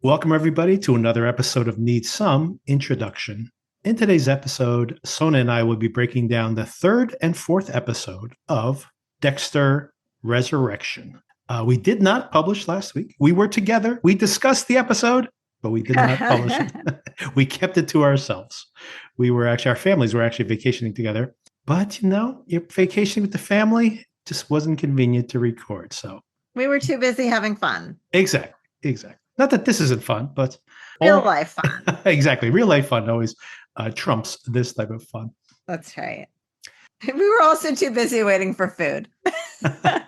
Welcome, everybody, to another episode of Need Some Introduction. In today's episode, Sona and I will be breaking down the third and fourth episode of Dexter Resurrection. We did not publish last week. We were together. We discussed the episode, but we did not publish it. We kept it to ourselves. Our families were actually vacationing together. But, you're vacationing with the family, just wasn't convenient to record. So we were too busy having fun. Exactly. Not that this isn't fun, but real life fun. Exactly. Real life fun always trumps this type of fun. That's right. We were also too busy waiting for food. Yes.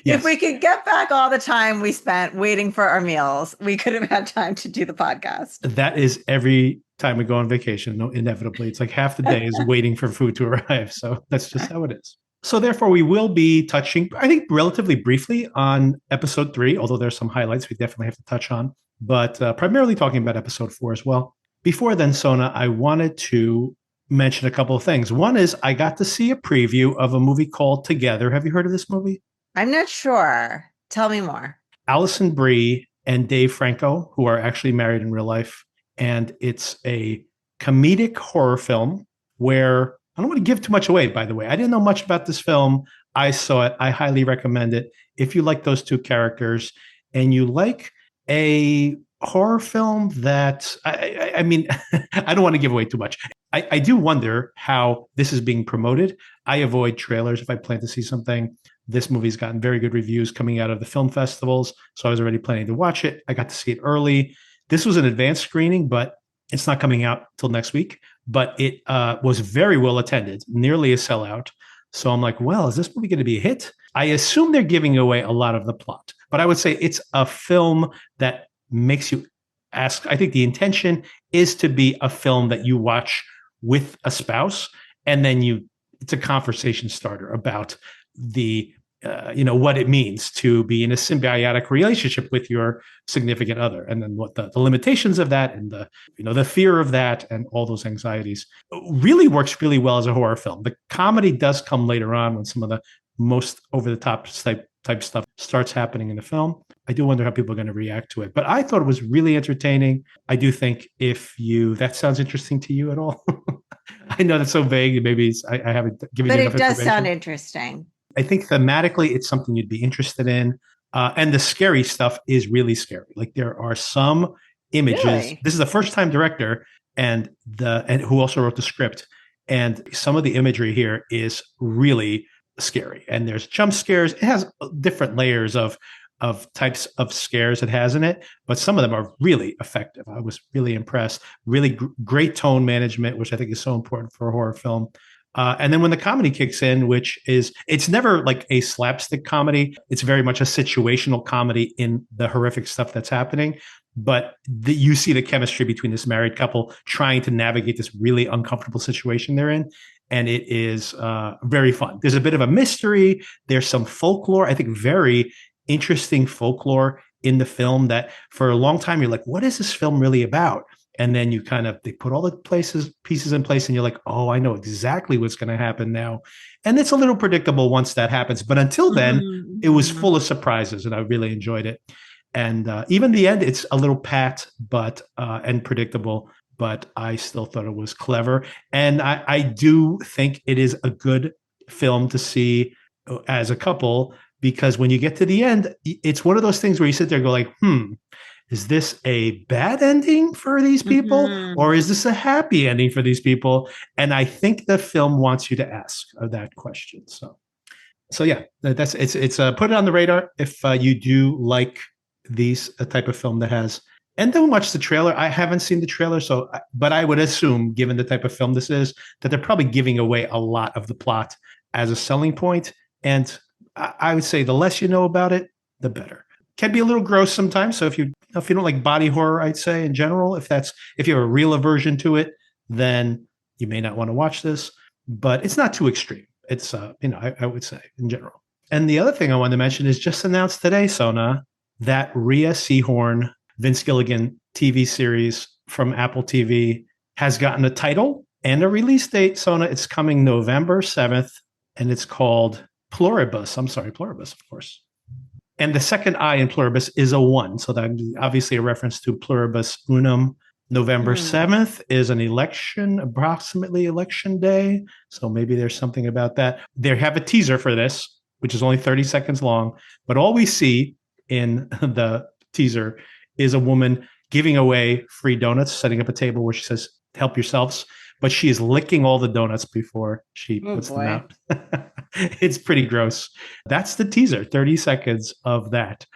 If we could get back all the time we spent waiting for our meals, we could have had time to do the podcast. That is every time we go on vacation. No, inevitably, it's like half the day is waiting for food to arrive. So that's just how it is. So therefore, we will be touching, I think, relatively briefly on episode 3, although there's some highlights we definitely have to touch on, but primarily talking about episode 4 as well. Before then, Sona, I wanted to mention a couple of things. One is I got to see a preview of a movie called Together. Have you heard of this movie? I'm not sure. Tell me more. Alison, Brie, and Dave Franco, who are actually married in real life. And it's a comedic horror film where I don't want to give too much away, by the way. I didn't know much about this film. I saw it. I highly recommend it. If you like those two characters and you like a horror film that, I mean, I don't want to give away too much. I do wonder how this is being promoted. I avoid trailers if I plan to see something. This movie's gotten very good reviews coming out of the film festivals, so I was already planning to watch it. I got to see it early. This was an advanced screening, but it's not coming out till next week. But it was very well attended, nearly a sellout. So I'm like, well, is this movie going to be a hit? I assume they're giving away a lot of the plot, but I would say it's a film that makes you ask. I think the intention is to be a film that you watch with a spouse, and then it's a conversation starter about the what it means to be in a symbiotic relationship with your significant other, and then what the limitations of that, and the fear of that, and all those anxieties. Really works really well as a horror film. The comedy does come later on when some of the most over the top type stuff starts happening in the film. I do wonder how people are going to react to it, but I thought it was really entertaining. I do think that sounds interesting to you at all. I know that's so vague. Maybe I haven't given you enough information. But it does sound interesting. I think thematically it's something you'd be interested in. And the scary stuff is really scary. Like there are some images. Really? This is a first-time director and who also wrote the script. And some of the imagery here is really scary. And there's jump scares. It has different layers of types of scares it has in it, but some of them are really effective. I was really impressed. Really great tone management, which I think is so important for a horror film. And then when the comedy kicks in, it's never like a slapstick comedy. It's very much a situational comedy in the horrific stuff that's happening. But you see the chemistry between this married couple trying to navigate this really uncomfortable situation they're in. And it is very fun. There's a bit of a mystery. There's some folklore, I think very interesting folklore in the film that for a long time, you're like, what is this film really about? And then they put all the pieces in place and you're like, oh, I know exactly what's going to happen now. And it's a little predictable once that happens. But until then, it was full of surprises and I really enjoyed it. And even the end, it's a little pat, and predictable, but I still thought it was clever. And I do think it is a good film to see as a couple, because when you get to the end, it's one of those things where you sit there and go like, is this a bad ending for these people or is this a happy ending for these people? And I think the film wants you to ask that question. So yeah, it's put it on the radar if you do like these type of film that has, and don't watch the trailer. I haven't seen the trailer, but I would assume, given the type of film this is, that they're probably giving away a lot of the plot as a selling point. And I would say the less you know about it, the better. Can be a little gross sometimes. So if you don't like body horror, I'd say in general, if you have a real aversion to it, then you may not want to watch this. But it's not too extreme. It's I would say in general. And the other thing I wanted to mention is just announced today, Sona, that Rhea Seehorn, Vince Gilligan TV series from Apple TV has gotten a title and a release date. Sona, it's coming November 7th, and it's called Pluribus. I'm sorry, Pluribus, of course. And the second I in Pluribus is a 1. So that's obviously a reference to Pluribus Unum. November 7th is an election, approximately election day. So maybe there's something about that. They have a teaser for this, which is only 30 seconds long. But all we see in the teaser is a woman giving away free donuts, setting up a table where she says, help yourselves. But she is licking all the donuts before she puts them out. It's pretty gross. That's the teaser, 30 seconds of that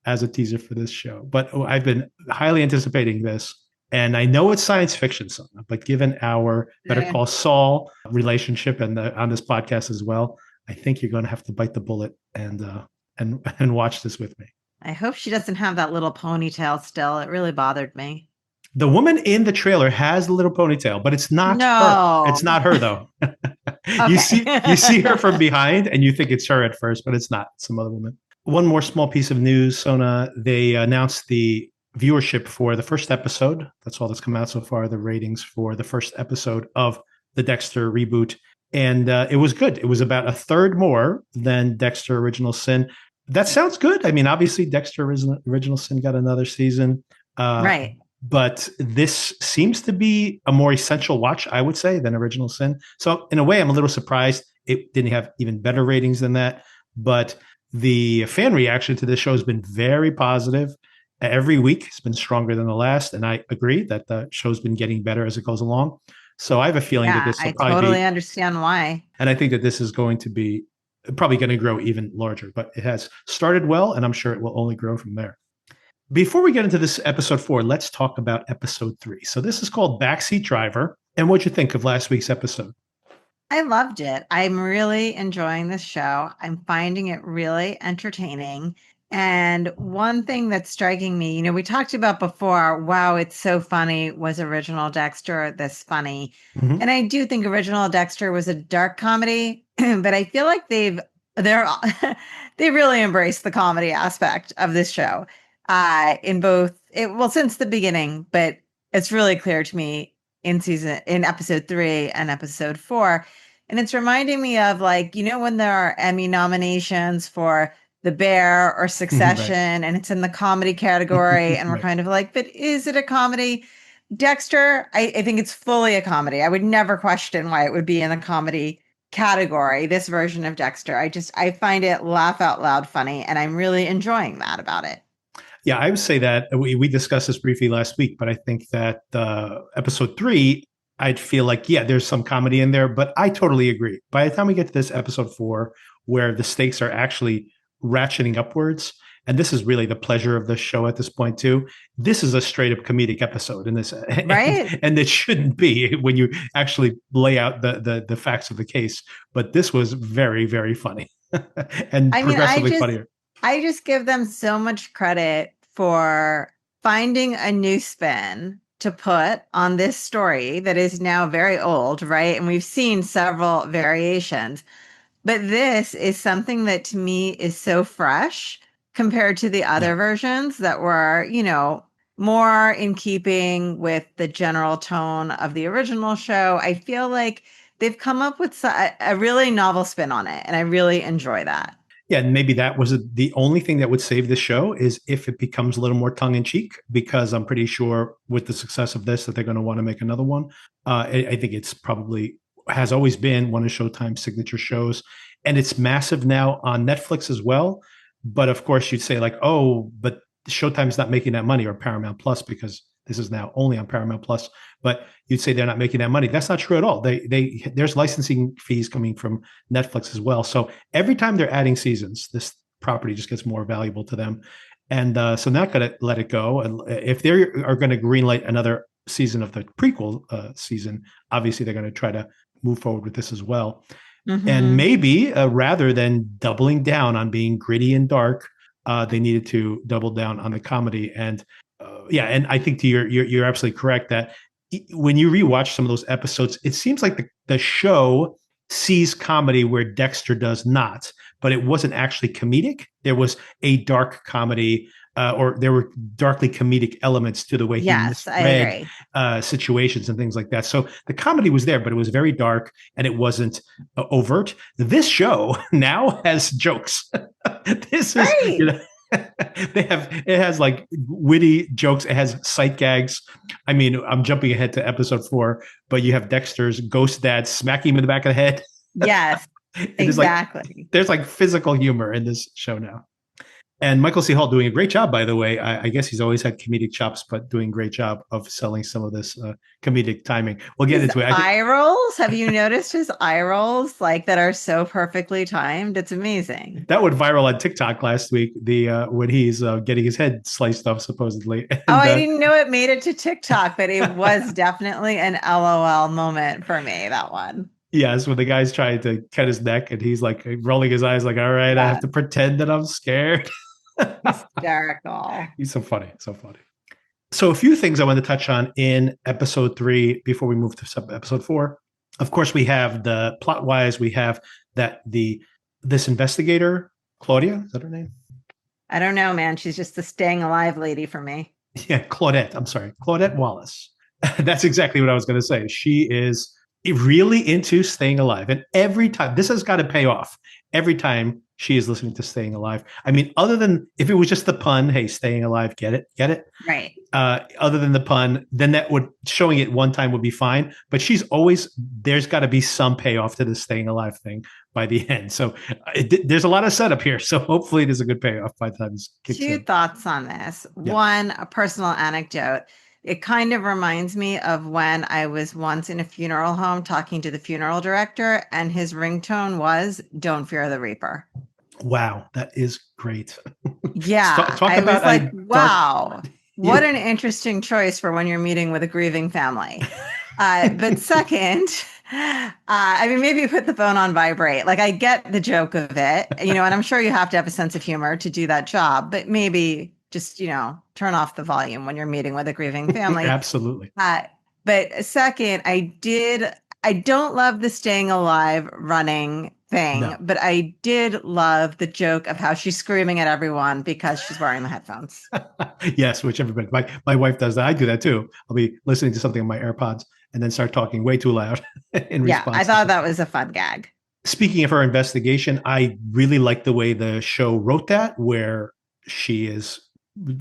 as a teaser for this show. But I've been highly anticipating this. And I know it's science fiction, Sona, but given our Better Call Saul relationship and on this podcast as well, I think you're going to have to bite the bullet and watch this with me. I hope she doesn't have that little ponytail still. It really bothered me. The woman in the trailer has a little ponytail, but it's not her. It's not her, though. Okay. You see her from behind, and you think it's her at first, but it's not. It's some other woman. One more small piece of news, Sona. They announced the viewership for the first episode. That's all that's come out so far, the ratings for the first episode of the Dexter reboot. And it was good. It was about a third more than Dexter Original Sin. That sounds good. I mean, obviously, Dexter Original Sin got another season. Right. But this seems to be a more essential watch, I would say, than Original Sin. So in a way, I'm a little surprised it didn't have even better ratings than that. But the fan reaction to this show has been very positive. Every week it's been stronger than the last. And I agree that the show's been getting better as it goes along. So I have a feeling that this will probably totally understand why. And I think that this is going to be probably going to grow even larger. But it has started well, and I'm sure it will only grow from there. Before we get into this episode 4, let's talk about episode 3. So this is called Backseat Driver. And what'd you think of last week's episode? I loved it. I'm really enjoying this show. I'm finding it really entertaining. And one thing that's striking me, we talked about before, wow, it's so funny. Was original Dexter this funny? Mm-hmm. And I do think original Dexter was a dark comedy, but I feel like they really embraced the comedy aspect of this show. In both, since the beginning, but it's really clear to me in episode 3 and episode 4. And it's reminding me of when there are Emmy nominations for The Bear or Succession, right, and it's in the comedy category, and we're right, kind of like, but is it a comedy? Dexter, I think it's fully a comedy. I would never question why it would be in the comedy category, this version of Dexter. I find it laugh out loud funny, and I'm really enjoying that about it. Yeah, I would say that we discussed this briefly last week, but I think that episode 3, I'd feel like, there's some comedy in there, but I totally agree. By the time we get to this episode 4, where the stakes are actually ratcheting upwards, and this is really the pleasure of the show at this point too, this is a straight up comedic episode in this, right? And it shouldn't be when you actually lay out the facts of the case. But this was very, very funny and progressively funnier. I just give them so much credit for finding a new spin to put on this story that is now very old, right? And we've seen several variations, but this is something that to me is so fresh compared to the other versions that were, more in keeping with the general tone of the original show. I feel like they've come up with a really novel spin on it, and I really enjoy that. Yeah, and maybe that was the only thing that would save this show is if it becomes a little more tongue-in-cheek, because I'm pretty sure with the success of this that they're going to want to make another one. I think it's probably has always been one of Showtime's signature shows, and it's massive now on Netflix as well. But of course, you'd say but Showtime's not making that money, or Paramount Plus, because this is now only on Paramount Plus. But you'd say they're not making that money. That's not true at all. There's licensing fees coming from Netflix as well. So every time they're adding seasons, this property just gets more valuable to them. And so they're not going to let it go. And if they are going to greenlight another season of the prequel season, obviously they're going to try to move forward with this as well. Mm-hmm. And maybe rather than doubling down on being gritty and dark, they needed to double down on the comedy. And and I think you're absolutely correct that when you rewatch some of those episodes, it seems like the show sees comedy where Dexter does not, but it wasn't actually comedic. There was a dark comedy, or there were darkly comedic elements to the way he misread situations and things like that. So the comedy was there, but it was very dark and it wasn't overt. This show now has jokes. This is, It has like witty jokes. It has sight gags. I mean, I'm jumping ahead to episode 4, but you have Dexter's ghost dad smacking him in the back of the head. Yes, It is like exactly. there's like physical humor in this show now. And Michael C. Hall doing a great job, by the way. I guess he's always had comedic chops, but doing a great job of selling some of this comedic timing. We'll get His into it. eye rolls. Have you noticed his eye rolls like that are so perfectly timed? It's amazing. That went viral on TikTok last week. The when he's getting his head sliced off, supposedly. Oh, And I didn't know it made it to TikTok, but it was definitely an LOL moment for me, that one. yes, when the guy's trying to cut his neck and he's like rolling his eyes, like, all right, I have Yeah, to pretend that I'm scared. hysterical. He's so funny, so funny. So a few things I want to touch on in episode 3 before we move to episode 4. Of course, we have the plot wise, we have that this investigator, Claudia, is that her name? I don't know, man. She's just the staying alive lady for me. Yeah, Claudette. I'm sorry, Claudette Wallace. That's exactly what I was going to say. She is really into staying alive, and every time this has got to pay off. Every time she is listening to Staying Alive. I mean, other than if it was just the pun, hey, staying alive, get it? Right. Other than the pun, then that would showing it one time would be fine. But she's always there's got to be some payoff to the staying alive thing by the end. So there's a lot of setup here. So hopefully there's a good payoff by the time this kicks in. Two thoughts on this. Yeah. One, a personal anecdote. It kind of reminds me of when I was once in a funeral home talking to the funeral director, and his ringtone was "Don't Fear the Reaper." Wow, that is great. Yeah, talk I about was like, wow, dark, what an interesting choice for when you're meeting with a grieving family. But second, I mean, maybe put the phone on vibrate. Like, I get the joke of it, and I'm sure you have to have a sense of humor to do that job, but maybe just, turn off the volume when you're meeting with a grieving family. Absolutely. But second, I don't love the staying alive running thing, No. but I did love the joke of how she's screaming at everyone because she's wearing the headphones. Yes, which everybody, my wife does that. I do that too. I'll be listening to something on my AirPods and then start talking way too loud in response. Yeah, I thought that was a fun gag. Speaking of her investigation, I really like the way the show wrote that, where she is,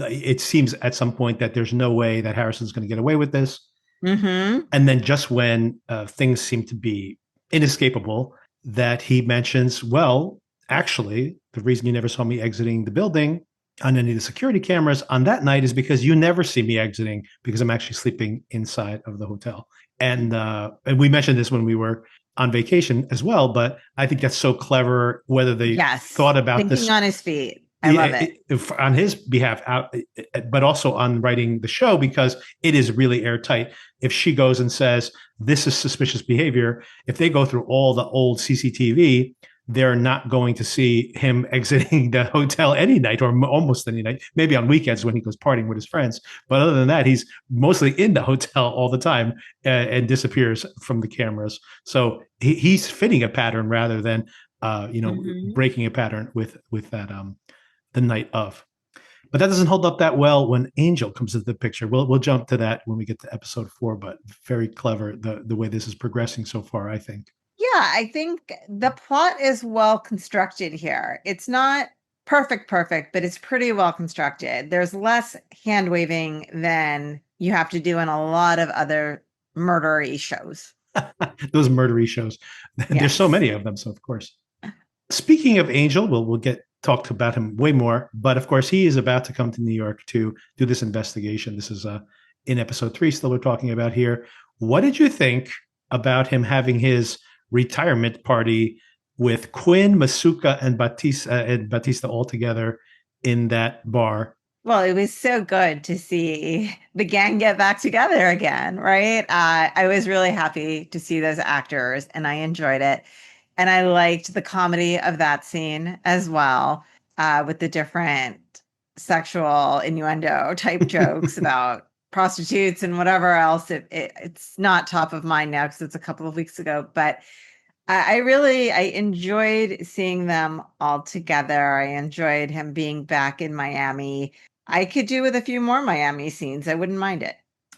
it seems at some point that there's no way that Harrison's going to get away with this. Mm-hmm. And then just when things seem to be inescapable, that he mentions, well, actually, the reason you never saw me exiting the building on any of the security cameras on that night is because you never see me exiting because I'm actually sleeping inside of the hotel. And we mentioned this when we were on vacation as well, but I think that's so clever, whether they thought about thinking this on his feet. I love it. On his behalf, but also on writing the show, because it is really airtight. If she goes and says, this is suspicious behavior, if they go through all the old CCTV, they're not going to see him exiting the hotel any night or almost any night, maybe on weekends when he goes partying with his friends. But other than that, he's mostly in the hotel all the time and disappears from the cameras. So he's fitting a pattern rather than, breaking a pattern with that, the night of. But that doesn't hold up that well when Angel comes into the picture. We'll jump to that when we get to episode 4, but very clever the way this is progressing so far, I think. Yeah, I think the plot is well constructed here. It's not perfect, but it's pretty well constructed. There's less hand waving than you have to do in a lot of other murdery shows. Those murdery shows. Yes. There's so many of them, so of course. Speaking of Angel, we'll get talked about him way more, but of course he is about to come to New York to do this investigation. This is in episode 3 still we're talking about here. What did you think about him having his retirement party with Quinn, Masuka, and Batista all together in that bar? Well, it was so good to see the gang get back together again, right? I was really happy to see those actors and I enjoyed it. And I liked the comedy of that scene as well, with the different sexual innuendo type jokes about prostitutes and whatever else. It's not top of mind now because it's a couple of weeks ago, but I enjoyed seeing them all together. I enjoyed him being back in Miami. I could do with a few more Miami scenes. I wouldn't mind it.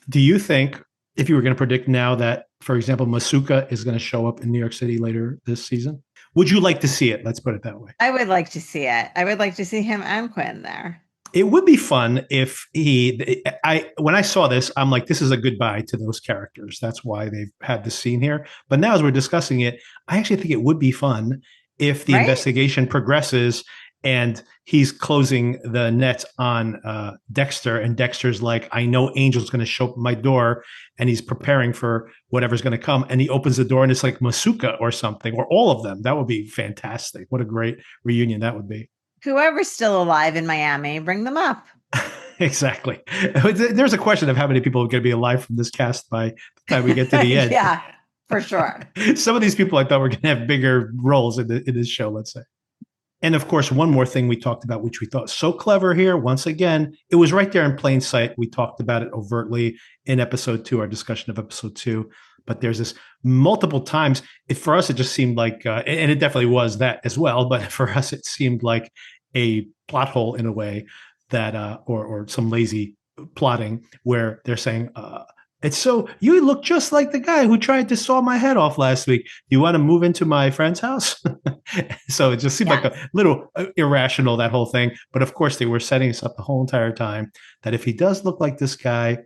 Do you think, if you were going to predict now that, for example, Masuka is going to show up in New York City later this season? Would you like to see it? Let's put it that way. I would like to see it. I would like to see him and Quinn there. It would be fun if when I saw this, I'm like, this is a goodbye to those characters. That's why they've had the scene here. But now as we're discussing it, I actually think it would be fun if the investigation progresses and he's closing the net on Dexter, and Dexter's like, I know Angel's going to show up at my door, and he's preparing for whatever's going to come, and he opens the door and it's like Masuka or something, or all of them. That would be fantastic. What a great reunion that would be. Whoever's still alive in Miami, bring them up. Exactly. There's a question of how many people are going to be alive from this cast by the time we get to the end. Yeah, for sure. Some of these people I thought were going to have bigger roles in this show, let's say. And of course, one more thing we talked about, which we thought so clever here, once again, it was right there in plain sight. We talked about it overtly in episode 2, our discussion of episode 2. But there's this multiple times. For us, it just seemed like, and it definitely was that as well. But for us, it seemed like a plot hole in a way that, or some lazy plotting where they're saying, it's so you look just like the guy who tried to saw my head off last week. You want to move into my friend's house? So it just seemed like a little irrational, that whole thing. But of course, they were setting us up the whole entire time that if he does look like this guy,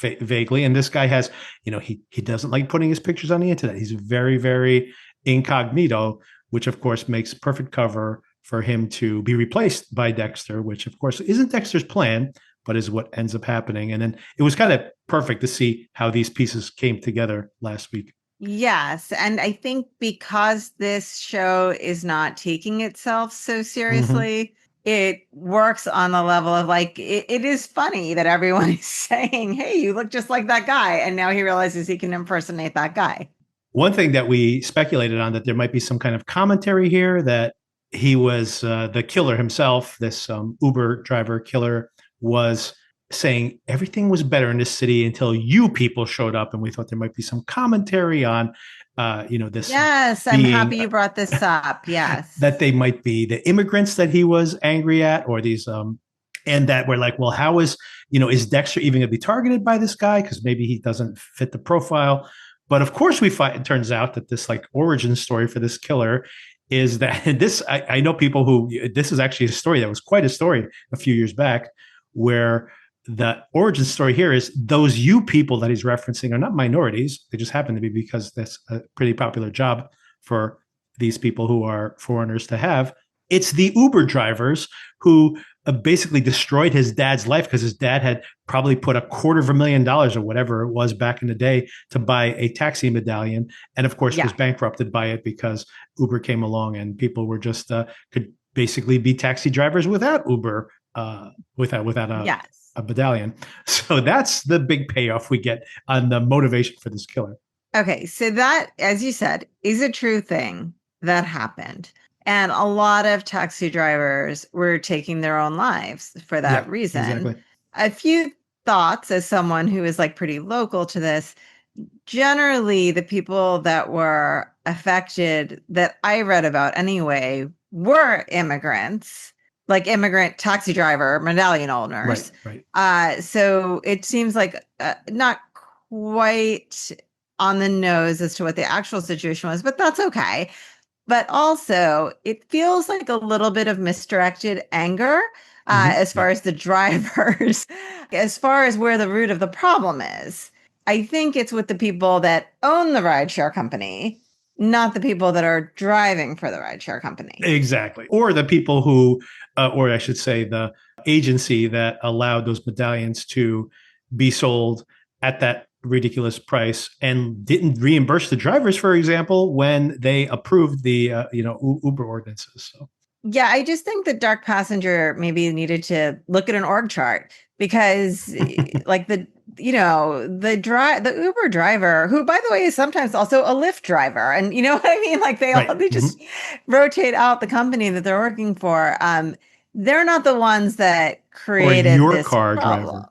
vaguely, and this guy has, he doesn't like putting his pictures on the internet. He's very, very incognito, which of course makes perfect cover for him to be replaced by Dexter, which of course isn't Dexter's plan, but is what ends up happening. And then it was kind of perfect to see how these pieces came together last week. Yes. And I think because this show is not taking itself so seriously, it works on the level of like, it is funny that everyone is saying, hey, you look just like that guy. And now he realizes he can impersonate that guy. One thing that we speculated on, that there might be some kind of commentary here that he was the killer himself, this Uber driver killer, was saying everything was better in this city until you people showed up. And we thought there might be some commentary on, this. Yes, I'm happy you brought this up. Yes. That they might be the immigrants that he was angry at, or these, and that we're like, well, how is Dexter even going to be targeted by this guy? Because maybe he doesn't fit the profile. But of course, we find, it turns out that this like origin story for this killer is that this, I know people who, this is actually a story that was quite a story a few years back, where the origin story here is those you people that he's referencing are not minorities. They just happen to be, because that's a pretty popular job for these people who are foreigners to have. It's the Uber drivers who basically destroyed his dad's life, because his dad had probably put $250,000 or whatever it was back in the day to buy a taxi medallion. And of course, was bankrupted by it because Uber came along and people were just could basically be taxi drivers without Uber, without a medallion. So that's the big payoff we get on the motivation for this killer. Okay. So that, as you said, is a true thing that happened. And a lot of taxi drivers were taking their own lives for that reason. Exactly. A few thoughts as someone who is like pretty local to this. Generally, the people that were affected that I read about anyway were immigrants, like immigrant taxi driver medallion owners. Right. So it seems like not quite on the nose as to what the actual situation was, but that's okay. But also, it feels like a little bit of misdirected anger as far as the drivers, as far as where the root of the problem is. I think it's with the people that own the rideshare company, not the people that are driving for the rideshare company. Exactly. Or the people who, or I should say the agency that allowed those medallions to be sold at that ridiculous price and didn't reimburse the drivers, for example, when they approved the Uber ordinances. So yeah, I just think the dark passenger maybe needed to look at an org chart, because like the Uber driver, who by the way is sometimes also a Lyft driver, and you know what I mean, like they just rotate out the company that they're working for. They're not the ones that created or your this car problem. driver.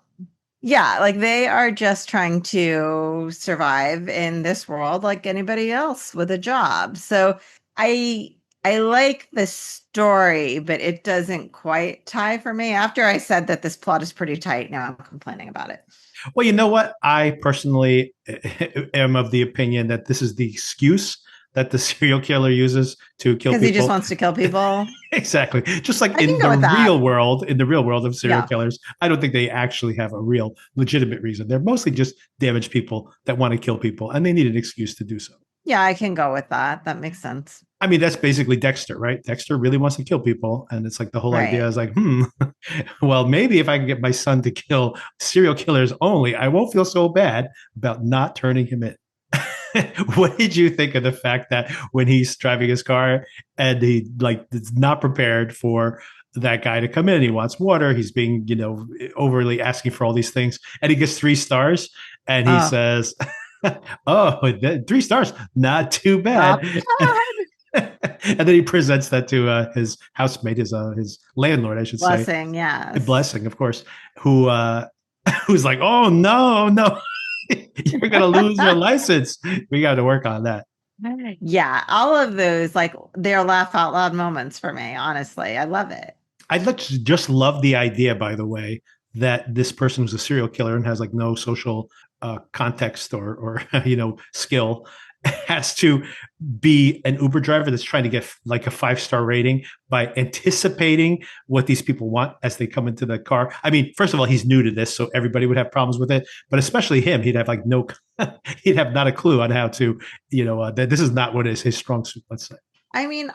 Yeah, like they are just trying to survive in this world like anybody else with a job. So I like the story, but it doesn't quite tie for me. After I said that this plot is pretty tight, now I'm complaining about it. Well, you know what? I personally am of the opinion that this is the excuse that the serial killer uses to kill Because he just people. wants to kill people. Exactly. Just like I can go with that. in the real world of serial killers, I don't think they actually have a real legitimate reason. They're mostly just damaged people that want to kill people, and they need an excuse to do so. Yeah, I can go with that. That makes sense. I mean, that's basically Dexter, right? Dexter really wants to kill people. And it's like the whole idea is like, well, maybe if I can get my son to kill serial killers only, I won't feel so bad about not turning him in. What did you think of the fact that when he's driving his car and he like is not prepared for that guy to come in, he wants water, he's being, overly asking for all these things, and he gets 3 stars, and he says, "Oh, 3 stars, not too bad." And then he presents that to his housemate, his landlord, I should say. Blessing, yes. Blessing, of course, who's like, "Oh no, no, you're gonna lose your license. We got to work on that." Yeah, all of those, like, they're laugh out loud moments for me. Honestly, I love it. I just love the idea, by the way, that this person who's a serial killer and has like no social context or skill has to be an Uber driver that's trying to get like a 5-star rating by anticipating what these people want as they come into the car. I mean, first of all, he's new to this, so everybody would have problems with it, but especially him, he'd have like he'd have not a clue on how to, that this is not what is his strong suit, let's say. I mean,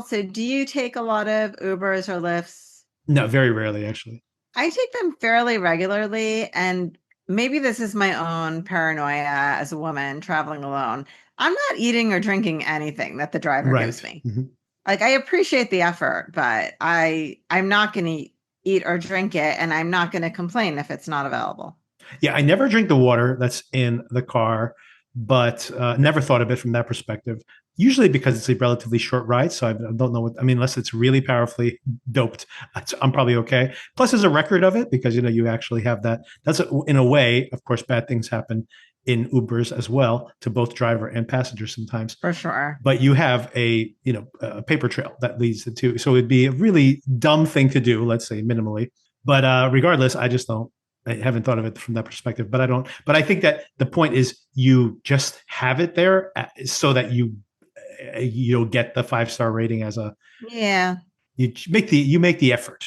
do you take a lot of Ubers or Lyfts? No, very rarely, actually. I take them fairly regularly, and maybe this is my own paranoia as a woman traveling alone. I'm not eating or drinking anything that the driver gives me. Mm-hmm. Like, I appreciate the effort, but I'm not going to eat or drink it, and I'm not going to complain if it's not available. Yeah, I never drink the water that's in the car, but never thought of it from that perspective. Usually because it's a relatively short ride, so I don't know unless it's really powerfully doped, I'm probably okay. Plus, there's a record of it because you actually have that. That's in a way, of course, bad things happen in Ubers as well to both driver and passenger sometimes. For sure. But you have a paper trail that leads to, so it'd be a really dumb thing to do, let's say minimally. But regardless, I haven't thought of it from that perspective, but I think that the point is you just have it there so that you get the 5-star rating as a, you make the effort.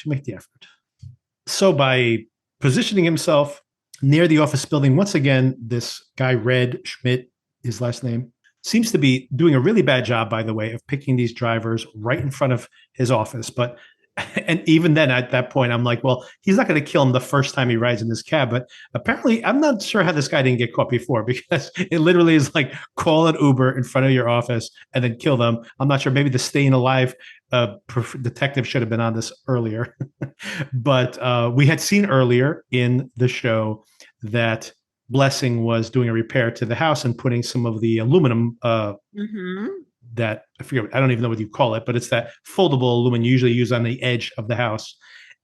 So by positioning himself near the office building, once again, this guy, Red Schmidt, his last name, seems to be doing a really bad job, by the way, of picking these drivers right in front of his office. And even then, at that point, I'm like, well, he's not going to kill him the first time he rides in this cab. But apparently, I'm not sure how this guy didn't get caught before, because it literally is like, call an Uber in front of your office and then kill them. I'm not sure. Maybe the staying alive detective should have been on this earlier. But we had seen earlier in the show that Blessing was doing a repair to the house and putting some of the aluminum that I forget, I don't even know what you call it, but it's that foldable aluminum you usually use on the edge of the house.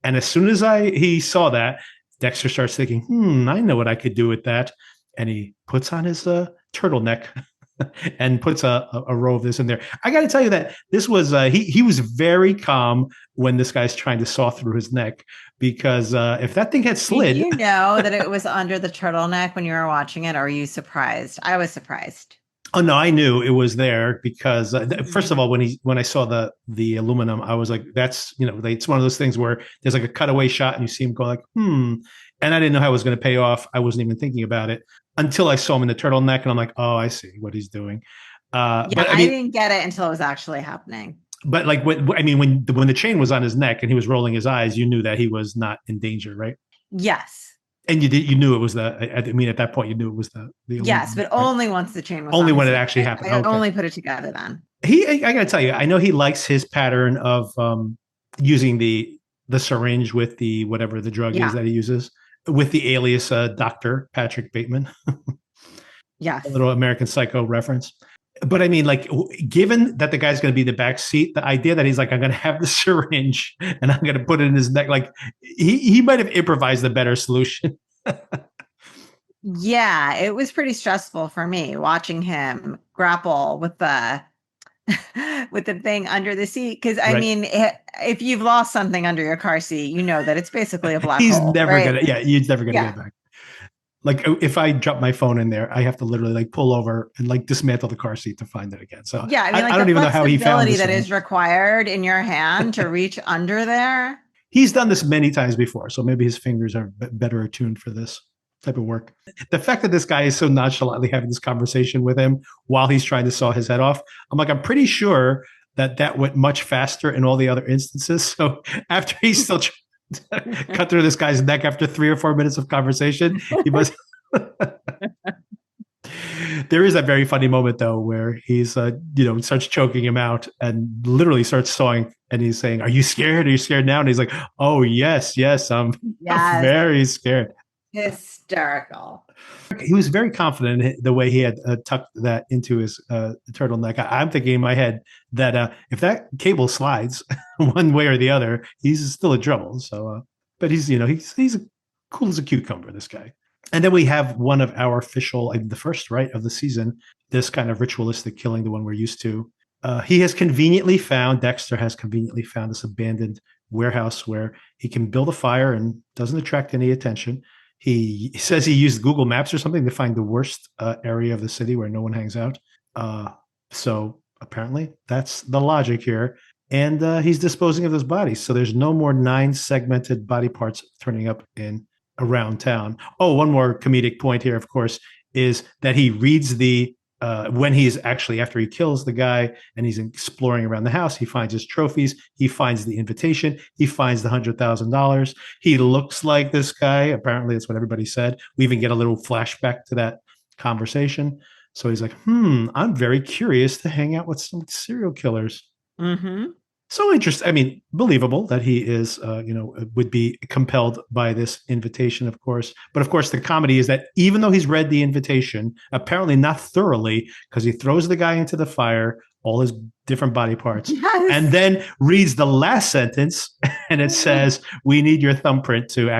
And as soon as he saw that, Dexter starts thinking, I know what I could do with that. And he puts on his turtleneck and puts a row of this in there. I got to tell you that this was, he was very calm when this guy's trying to saw through his neck, because if that thing had slid. Did you know that it was under the turtleneck when you were watching it? Or are you surprised? I was surprised. Oh no, I knew it was there because first of all, when I saw the aluminum, I was like, that's, it's one of those things where there's like a cutaway shot and you see him go like, and I didn't know how it was going to pay off. I wasn't even thinking about it until I saw him in the turtleneck, and I'm like, oh, I see what he's doing. But I didn't get it until it was actually happening. But like, when the chain was on his neck and he was rolling his eyes, you knew that he was not in danger, right? Yes. And you knew it was at that point, you knew it was the yes, but only once the chain was only when it actually happened. I only put it together then. I got to tell you, I know he likes his pattern of using the syringe with the whatever the drug is that he uses, with the alias Dr. Patrick Bateman. Yes, a little American Psycho reference. But I mean, like, given that the guy's going to be the back seat, the idea that he's like, I'm going to have the syringe and I'm going to put it in his neck, like he might have improvised a better solution. Yeah, it was pretty stressful for me watching him grapple with the thing under the seat. Because I mean, if you've lost something under your car seat, you know that it's basically a black hole. He's never going to get it back. Like if I drop my phone in there, I have to literally like pull over and like dismantle the car seat to find it again. So Yeah, I mean, like I the don't even know how he found flexibility this that thing. is required in your hand to reach under there. He's done this many times before, so maybe his fingers are better attuned for this type of work. The fact that this guy is so nonchalantly having this conversation with him while he's trying to saw his head off, I'm like, I'm pretty sure that went much faster in all the other instances. So after he's still cut through this guy's neck after 3 or 4 minutes of conversation, he must. There is that very funny moment though where he's starts choking him out and literally starts sawing, and he's saying, are you scared, now? And he's like, oh yes, I'm Yes. very scared. Hysterical. He was very confident in the way he had tucked that into his turtleneck. I'm thinking in my head that if that cable slides one way or the other, he's still in trouble. So but he's he's cool as a cucumber, this guy. And then we have one of our official, the first right of the season, this kind of ritualistic killing, the one we're used to. Dexter has conveniently found this abandoned warehouse where he can build a fire and doesn't attract any attention. He says he used Google Maps or something to find the worst area of the city where no one hangs out. So apparently that's the logic here. And he's disposing of those bodies. So there's no more 9 segmented body parts turning up in around town. Oh, one more comedic point here, of course, is that he reads when he's actually, after he kills the guy and he's exploring around the house, he finds his trophies, he finds the invitation, he finds the $100,000. He looks like this guy. Apparently, that's what everybody said. We even get a little flashback to that conversation. So he's like, I'm very curious to hang out with some serial killers. Mm-hmm. So interesting. I mean, believable that he is, would be compelled by this invitation, of course. But of course, the comedy is that even though he's read the invitation, apparently not thoroughly, because he throws the guy into the fire, all his different body parts, yes, and then reads the last sentence, and it says, "We need your thumbprint to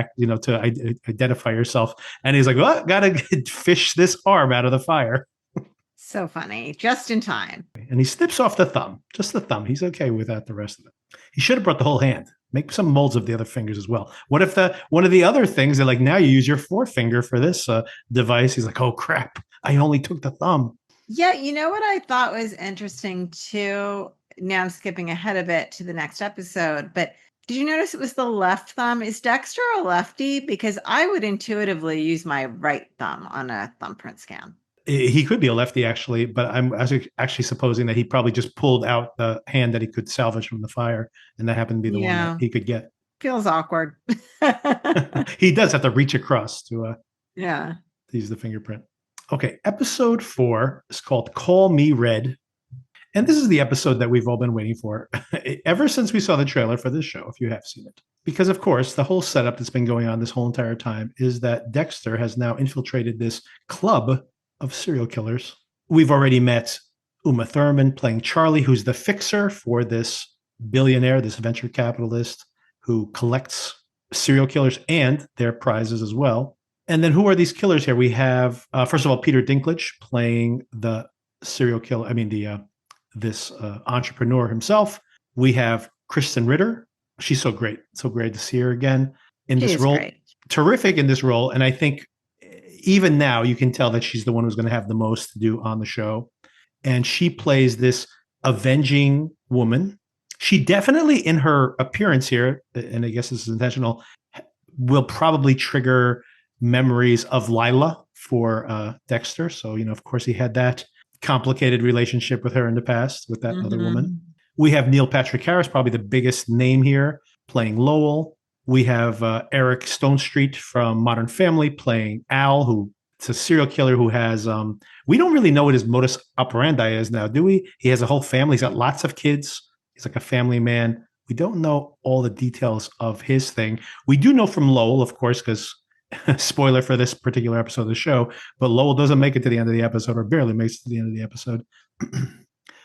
identify yourself." And he's like, "Well, gotta fish this arm out of the fire." So funny, just in time. And he snips off the thumb, just the thumb. He's okay without the rest of it. He should have brought the whole hand. Make some molds of the other fingers as well. What if one of the other things, they're like, now you use your forefinger for this device? He's like, oh crap, I only took the thumb. Yeah, you know what I thought was interesting too? Now I'm skipping ahead a bit to the next episode, but did you notice it was the left thumb? Is Dexter a lefty? Because I would intuitively use my right thumb on a thumbprint scan. He could be a lefty, actually, but I'm actually supposing that he probably just pulled out the hand that he could salvage from the fire, and that happened to be the one that he could get. Feels awkward. He does have to reach across to use the fingerprint. Okay, episode 4 is called Call Me Red. And this is the episode that we've all been waiting for ever since we saw the trailer for this show, if you have seen it. Because, of course, the whole setup that's been going on this whole entire time is that Dexter has now infiltrated this club of serial killers. We've already met Uma Thurman playing Charlie, who's the fixer for this billionaire, this venture capitalist who collects serial killers and their prizes as well. And then who are these killers here? We have, first of all, Peter Dinklage playing the serial killer. I mean, this entrepreneur himself. We have Kristen Ritter. She's so great. So great to see her again in this role. Great. Terrific in this role. And I think even now you can tell that she's the one who's going to have the most to do on the show. And she plays this avenging woman. She definitely, in her appearance here, and I guess this is intentional, will probably trigger memories of Lila for Dexter. So, of course, he had that complicated relationship with her in the past with that other woman. We have Neil Patrick Harris, probably the biggest name here, playing Lowell. We have Eric Stonestreet from Modern Family playing Al, who is a serial killer who has, we don't really know what his modus operandi is now, do we? He has a whole family. He's got lots of kids. He's like a family man. We don't know all the details of his thing. We do know from Lowell, of course, because spoiler for this particular episode of the show, but Lowell doesn't make it to the end of the episode, or barely makes it to the end of the episode.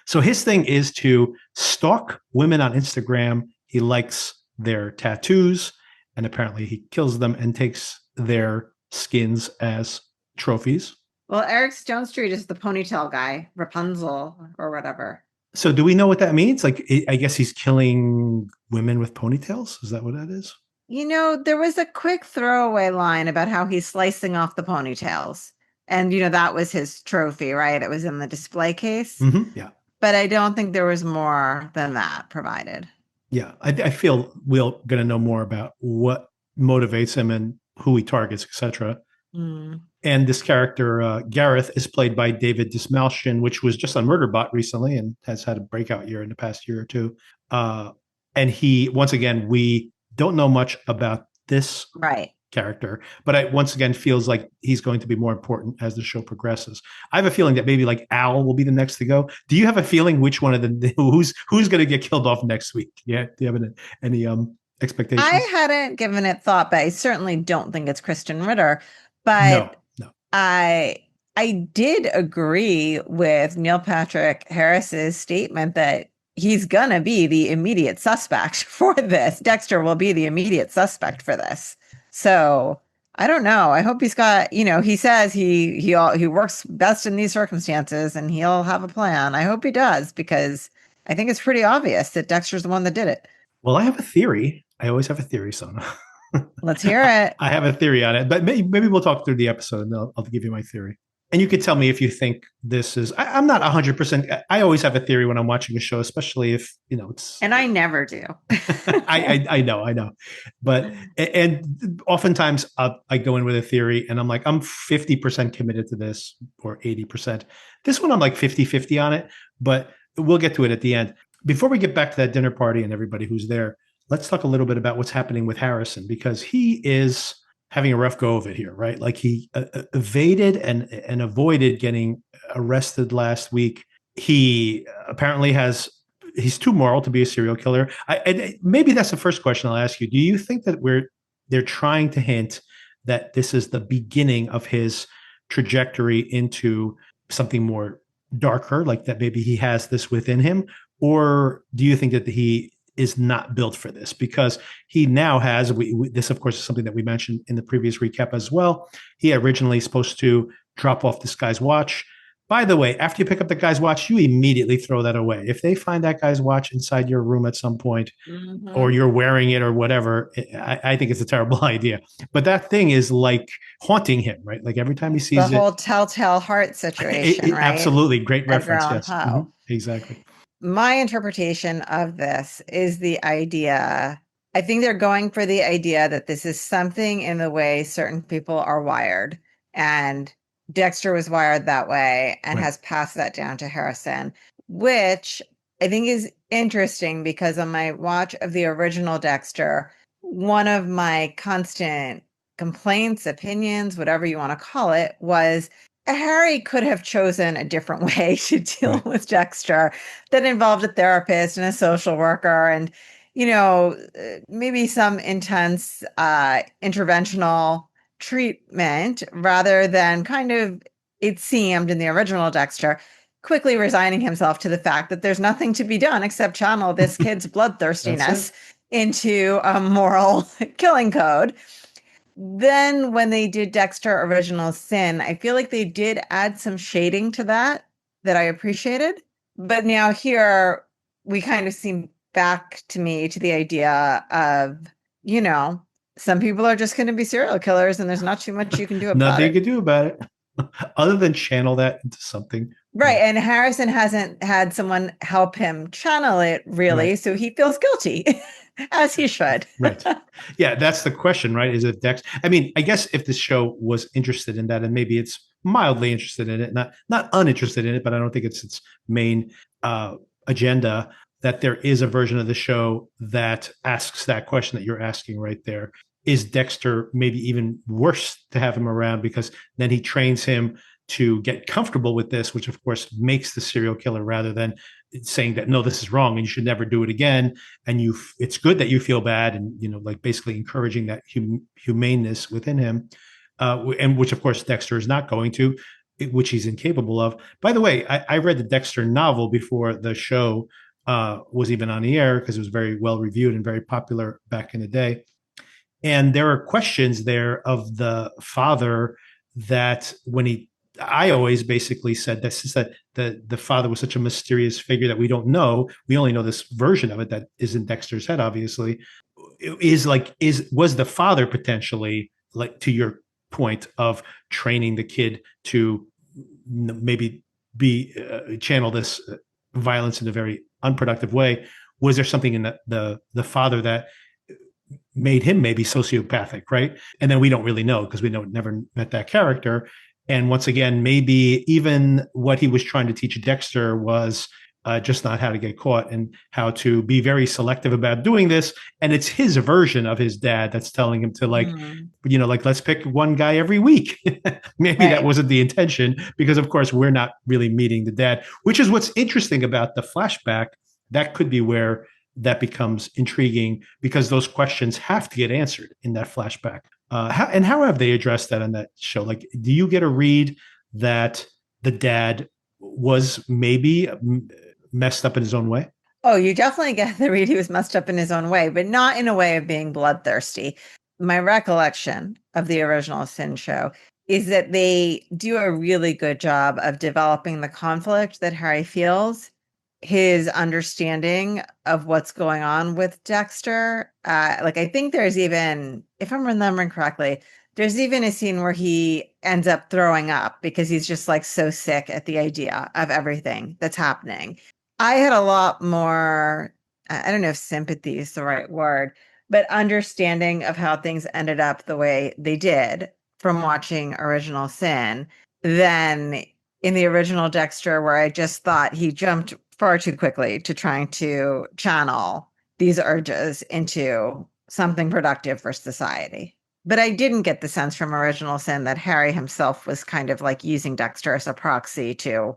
So his thing is to stalk women on Instagram. He likes their tattoos, and apparently he kills them and takes their skins as trophies. Well, Eric Stonestreet is the ponytail guy, Rapunzel or whatever. So do we know what that means? Like, I guess he's killing women with ponytails. Is that what that is? There was a quick throwaway line about how he's slicing off the ponytails. And, that was his trophy, right? It was in the display case. Yeah. But I don't think there was more than that provided. Yeah. I feel we're going to know more about what motivates him and who he targets, etc. Mm. And this character, Gareth, is played by David Dismalchian, which was just on Murderbot recently and has had a breakout year in the past year or two. And he, once again, we don't know much about this right character, but it once again feels like he's going to be more important as the show progresses. I have a feeling that maybe like Al will be the next to go. Do you have a feeling which one of the who's going to get killed off next week? Yeah, do you have any expectations? I hadn't given it thought, but I certainly don't think it's Kristen Ritter. But no. I did agree with Neil Patrick Harris's statement that he's gonna be the immediate suspect for this. Dexter will be the immediate suspect for this. So I don't know. I hope he's got, he says he works best in these circumstances and he'll have a plan. I hope he does, because I think it's pretty obvious that Dexter's the one that did it. Well, I have a theory. I always have a theory, Sona. Let's hear it. I have a theory on it, but maybe we'll talk through the episode and I'll give you my theory. And you could tell me if you think this is, I'm not 100%. I always have a theory when I'm watching a show, especially if, it's. And I never do. I know. But, and oftentimes I go in with a theory and I'm like, I'm 50% committed to this or 80%. This one, I'm like 50-50 on it, but we'll get to it at the end. Before we get back to that dinner party and everybody who's there, let's talk a little bit about what's happening with Harrison, because he is having a rough go of it here, right? Like he evaded and avoided getting arrested last week. He apparently he's too moral to be a serial killer. Maybe that's the first question I'll ask you. Do you think that they're trying to hint that this is the beginning of his trajectory into something more darker, like that maybe he has this within him? Or do you think that he is not built for this? Because he now has, this of course is something that we mentioned in the previous recap as well. He originally supposed to drop off this guy's watch. By the way, after you pick up the guy's watch, you immediately throw that away. If they find that guy's watch inside your room at some point, or you're wearing it or whatever, I think it's a terrible idea. But that thing is like haunting him, right? Like every time he sees the whole telltale heart situation, right? Absolutely. Great Edgar reference. Yes. Exactly. My interpretation of this is the idea. I think they're going for the idea that this is something in the way certain people are wired. And Dexter was wired that way and has passed that down to Harrison, which I think is interesting because on my watch of the original Dexter, one of my constant complaints, opinions, whatever you want to call it, was Harry could have chosen a different way to deal with Dexter that involved a therapist and a social worker and, maybe some intense interventional treatment rather than kind of, it seemed in the original Dexter, quickly resigning himself to the fact that there's nothing to be done except channel this kid's bloodthirstiness into a moral killing code. Then when they did Dexter Original Sin, I feel like they did add some shading to that I appreciated. But now here we kind of seem back to the idea of, some people are just going to be serial killers and there's not too much you can do about Nothing it. you can do about it other than channel that into something. Right. And Harrison hasn't had someone help him channel it really. So he feels guilty. As he should. Right. Yeah, that's the question, right? Is it Dex? I mean, I guess if the show was interested in that, and maybe it's mildly interested in it, not uninterested in it, but I don't think it's its main agenda, that there is a version of the show that asks that question that you're asking right there. Is Dexter maybe even worse to have him around because then he trains him to get comfortable with this, which of course makes the serial killer rather than saying that, no, this is wrong and you should never do it again. And it's good that you feel bad and, like basically encouraging that humaneness within him. And which of course Dexter is not going to, which he's incapable of. By the way, I read the Dexter novel before the show was even on the air because it was very well reviewed and very popular back in the day. And there are questions there of the father that when he I always basically said this is that the father was such a mysterious figure that we don't know. We only know this version of it that is in Dexter's head, obviously. Was the father potentially, like to your point of training the kid to maybe be channel this violence in a very unproductive way? Was there something in the father that made him maybe sociopathic, right? And then we don't really know because we never met that character. And once again, maybe even what he was trying to teach Dexter was just not how to get caught and how to be very selective about doing this. And it's his version of his dad that's telling him to like let's pick one guy every week. Maybe that wasn't the intention because, of course, we're not really meeting the dad, which is what's interesting about the flashback. That could be where that becomes intriguing because those questions have to get answered in that flashback. How have they addressed that on that show? Like, do you get a read that the dad was maybe messed up in his own way? Oh, you definitely get the read he was messed up in his own way, but not in a way of being bloodthirsty. My recollection of the original Sin show is that they do a really good job of developing the conflict that Harry feels, his understanding of what's going on with Dexter. Like, I think there's even, if I'm remembering correctly, there's even a scene where he ends up throwing up because he's just like so sick at the idea of everything that's happening. I had a lot more, I don't know if sympathy is the right word, but understanding of how things ended up the way they did from watching Original Sin than in the original Dexter, where I just thought he jumped far too quickly to trying to channel these urges into something productive for society. But I didn't get the sense from Original Sin that Harry himself was kind of like using Dexter as a proxy to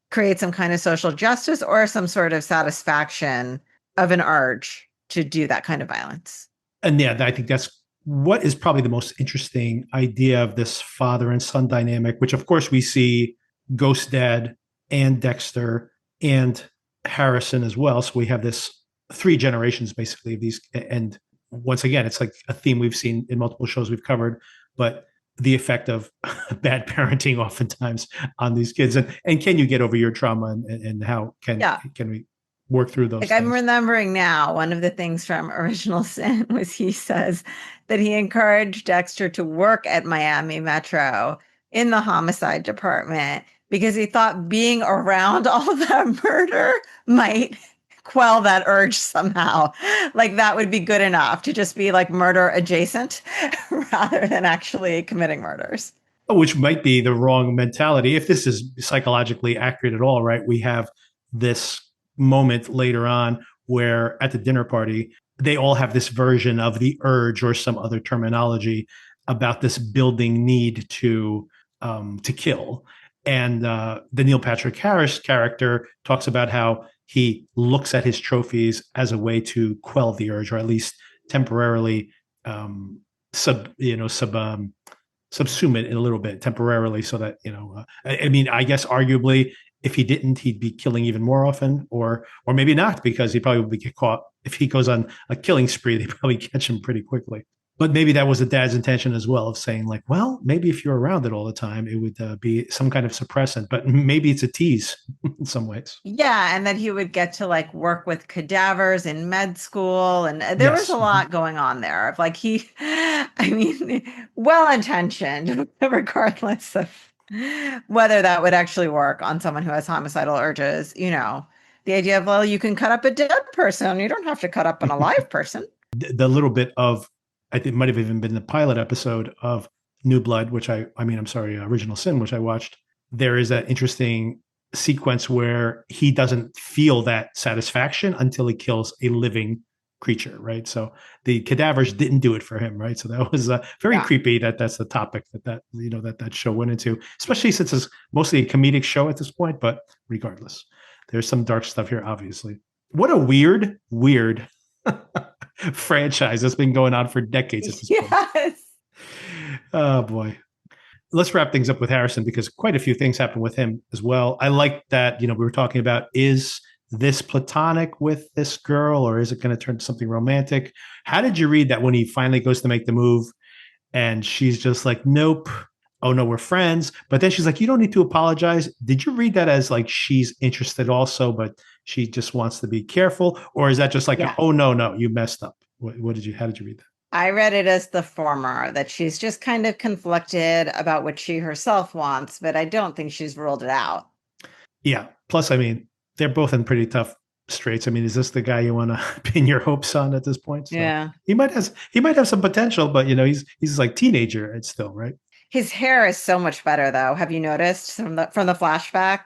create some kind of social justice or some sort of satisfaction of an urge to do that kind of violence. And yeah, I think that's what is probably the most interesting idea of this father and son dynamic, which of course we see Ghost Dad and Dexter and Harrison as well. So we have this three generations basically of these. And once again, it's like a theme we've seen in multiple shows we've covered, but the effect of bad parenting oftentimes on these kids. And can you get over your trauma and how can we work through those things? I'm remembering now, one of the things from Original Sin was he says that he encouraged Dexter to work at Miami Metro in the homicide department because he thought being around all that murder might quell that urge somehow. Like that would be good enough to just be like murder adjacent rather than actually committing murders. Which might be the wrong mentality. If this is psychologically accurate at all, right? We have this moment later on where at the dinner party, they all have this version of the urge or some other terminology about this building need to kill. And the Neil Patrick Harris character talks about how he looks at his trophies as a way to quell the urge, or at least temporarily subsume it in a little bit temporarily, so that I mean, I guess arguably, if he didn't, he'd be killing even more often, or maybe not, because he probably would get caught if he goes on a killing spree. They probably catch him pretty quickly. But maybe that was the dad's intention as well, of saying like, well, maybe if you're around it all the time, it would be some kind of suppressant, but maybe it's a tease in some ways. Yeah. And that he would get to like work with cadavers in med school. And there was a lot going on there of like I mean, well-intentioned, regardless of whether that would actually work on someone who has homicidal urges. The idea of, well, you can cut up a dead person. You don't have to cut up an alive person. The little bit of, I think it might have even been the pilot episode of New Blood, which Original Sin, which I watched. There is that interesting sequence where he doesn't feel that satisfaction until he kills a living creature, right? So the cadavers didn't do it for him, right? So that was very creepy. That's the topic that show went into, especially since it's mostly a comedic show at this point. But regardless, there's some dark stuff here, obviously. What a weird franchise that's been going on for decades at this point. Oh boy. Let's wrap things up with Harrison, because quite a few things happen with him as well. I like that, we were talking about, is this platonic with this girl, or is it going to turn to something romantic? How did you read that when he finally goes to make the move and she's just like, nope, oh no, we're friends. But then she's like, you don't need to apologize. Did you read that as like she's interested also, but she just wants to be careful? Or is that just like, Yeah. oh no, you messed up? How did you read that? I read it as the former, that she's just kind of conflicted about what she herself wants, but I don't think she's ruled it out. Yeah. Plus, I mean, they're both in pretty tough straits. I mean, is this the guy you want to pin your hopes on at this point? So Yeah. he might have some potential, but he's like teenager. It's still right. His hair is so much better though. Have you noticed from the flashback?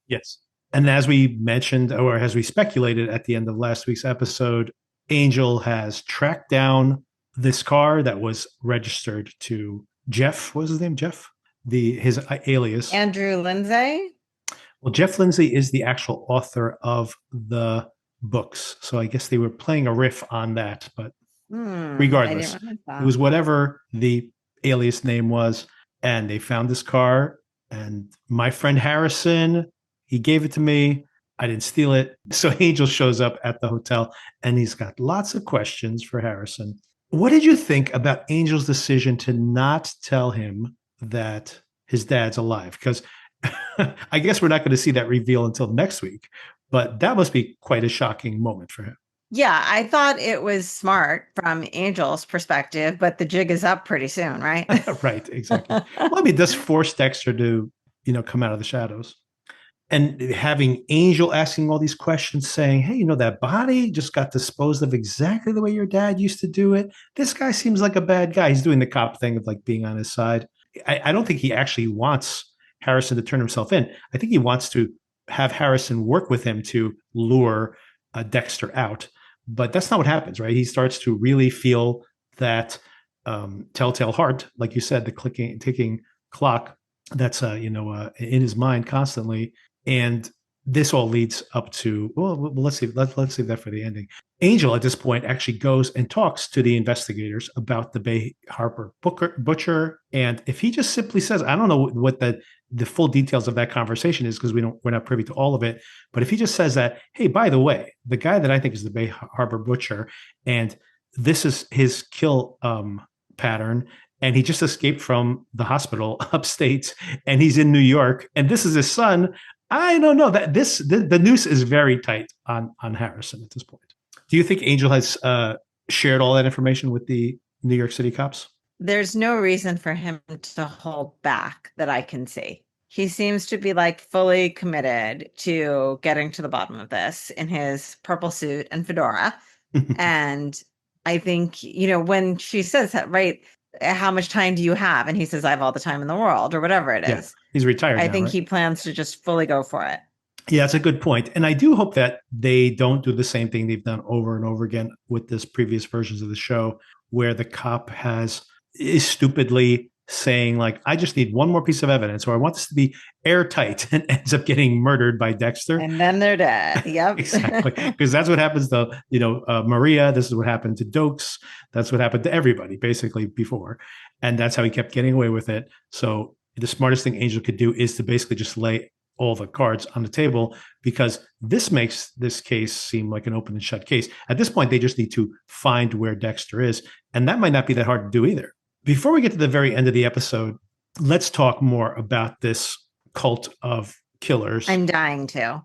Yes. And as we mentioned, or as we speculated at the end of last week's episode, Angel has tracked down this car that was registered to Jeff. What was his name? Jeff? His alias. Andrew Lindsay? Well, Jeff Lindsay is the actual author of the books. So I guess they were playing a riff on that. But I regardless, didn't realize it that. was whatever the alias name was. And they found this car. And my friend Harrison, he gave it to me. I didn't steal it. So Angel shows up at the hotel and he's got lots of questions for Harrison. What did you think about Angel's decision to not tell him that his dad's alive? Because I guess we're not going to see that reveal until next week, but that must be quite a shocking moment for him. Yeah, I thought it was smart from Angel's perspective, but the jig is up pretty soon, right? Right, exactly. Well, I mean, this forced Dexter to, come out of the shadows. And having Angel asking all these questions, saying, hey, that body just got disposed of exactly the way your dad used to do it. This guy seems like a bad guy. He's doing the cop thing of like being on his side. I don't think he actually wants Harrison to turn himself in. I think he wants to have Harrison work with him to lure Dexter out. But that's not what happens, right? He starts to really feel that telltale heart, like you said, the ticking clock that's in his mind constantly. And this all leads up to, well, let's see, let's save that for the ending. Angel at this point actually goes and talks to the investigators about the Bay Harbor butcher, and if he just simply says, I don't know what the full details of that conversation is because we're not privy to all of it, but if he just says that, hey, by the way, the guy that I think is the Bay Harbor butcher, and this is his kill pattern, and he just escaped from the hospital upstate, and he's in New York, and this is his son. I don't know that the noose is very tight on Harrison at this point. Do you think Angel has shared all that information with the New York City cops? There's no reason for him to hold back that I can see. He seems to be like fully committed to getting to the bottom of this in his purple suit and fedora. And I think, when she says that, right, how much time do you have? And he says, I have all the time in the world, or whatever it is. Yeah, he's retired I now, think right? he plans to just fully go for it. Yeah, that's a good point. And I do hope that they don't do the same thing they've done over and over again with this previous versions of the show, where the cop is stupidly saying, like, I just need one more piece of evidence, or I want this to be airtight, and ends up getting murdered by Dexter. And then they're dead. Yep. Exactly. Because that's what happens to, Maria. This is what happened to Dokes. That's what happened to everybody basically before. And that's how he kept getting away with it. So the smartest thing Angel could do is to basically just lay all the cards on the table, because this makes this case seem like an open and shut case. At this point, they just need to find where Dexter is. And that might not be that hard to do either. Before we get to the very end of the episode, let's talk more about this cult of killers. I'm dying to.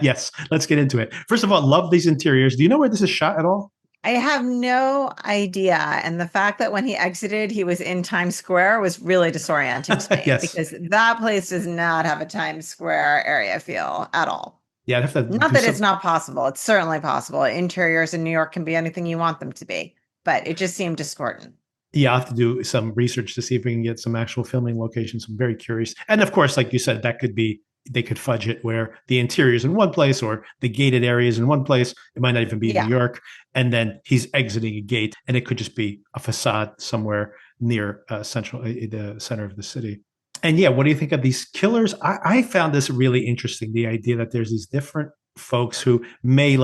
Yes, let's get into it. First of all, love these interiors. Do you know where this is shot at all? I have no idea. And the fact that when he exited, he was in Times Square was really disorienting to me. Yes. Because that place does not have a Times Square area feel at all. Yeah, I'd have to not that it's not possible. It's certainly possible. Interiors in New York can be anything you want them to be, but it just seemed discordant. Yeah, I'll have to do some research to see if we can get some actual filming locations. I'm very curious. And of course, like you said, that could be, they could fudge it where the interior is in one place or the gated areas in one place. It might not even be New York. And then he's exiting a gate, and it could just be a facade somewhere near the center of the city. And yeah, what do you think of these killers? I found this really interesting. The idea that there's these different folks who may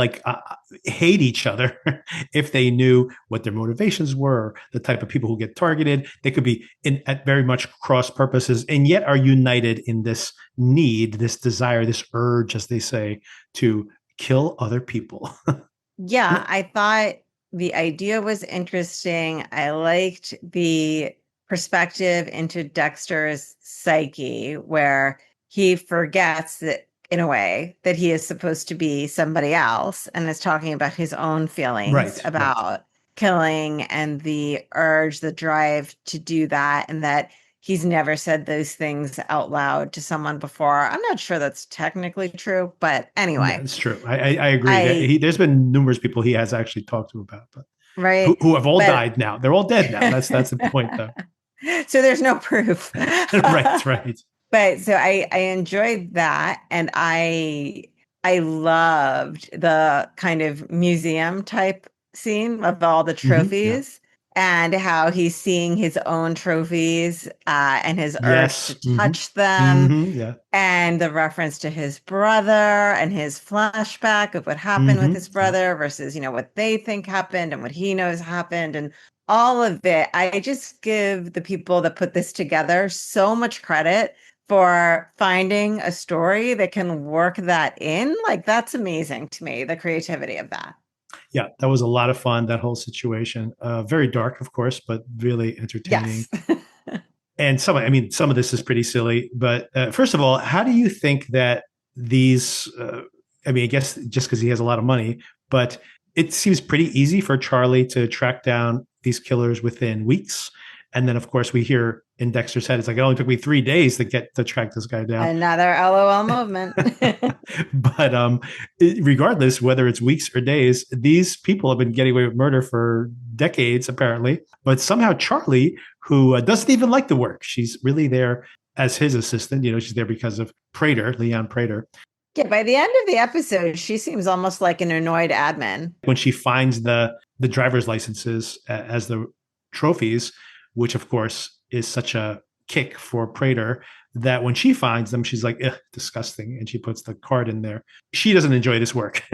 hate each other if they knew what their motivations were, the type of people who get targeted. They could be at very much cross purposes, and yet are united in this need, this desire, this urge, as they say, to kill other people. Yeah, I thought the idea was interesting. I liked the perspective into Dexter's psyche where he forgets that, in a way, that he is supposed to be somebody else and is talking about his own feelings about killing and the urge, the drive to do that, and that he's never said those things out loud to someone before. I'm not sure that's technically true, but anyway. No, it's true. I agree. There's been numerous people he has actually talked to about, but who have all died now. They're all dead now. That's the point, though. So there's no proof. Right. But so I enjoyed that, and I loved the kind of museum type scene of all the trophies and how he's seeing his own trophies and his urge to touch them, and the reference to his brother and his flashback of what happened with his brother versus, what they think happened and what he knows happened, and all of it. I just give the people that put this together so much credit for finding a story that can work that in. Like, that's amazing to me, the creativity of that. Yeah, that was a lot of fun, that whole situation. Very dark, of course, but really entertaining. Yes. And some of this is pretty silly. But first of all, how do you think that these, I guess just because he has a lot of money, but it seems pretty easy for Charlie to track down these killers within weeks. And then, of course, we hear in Dexter's head, it's like, it only took me 3 days to track this guy down. Another LOL movement. But regardless, whether it's weeks or days, these people have been getting away with murder for decades, apparently. But somehow Charlie, who doesn't even like the work, she's really there as his assistant. She's there because of Leon Prater. Yeah, by the end of the episode, she seems almost like an annoyed admin. When she finds the driver's licenses as the trophies, which of course is such a kick for Prater, that when she finds them, she's like, ugh, disgusting. And she puts the card in there. She doesn't enjoy this work.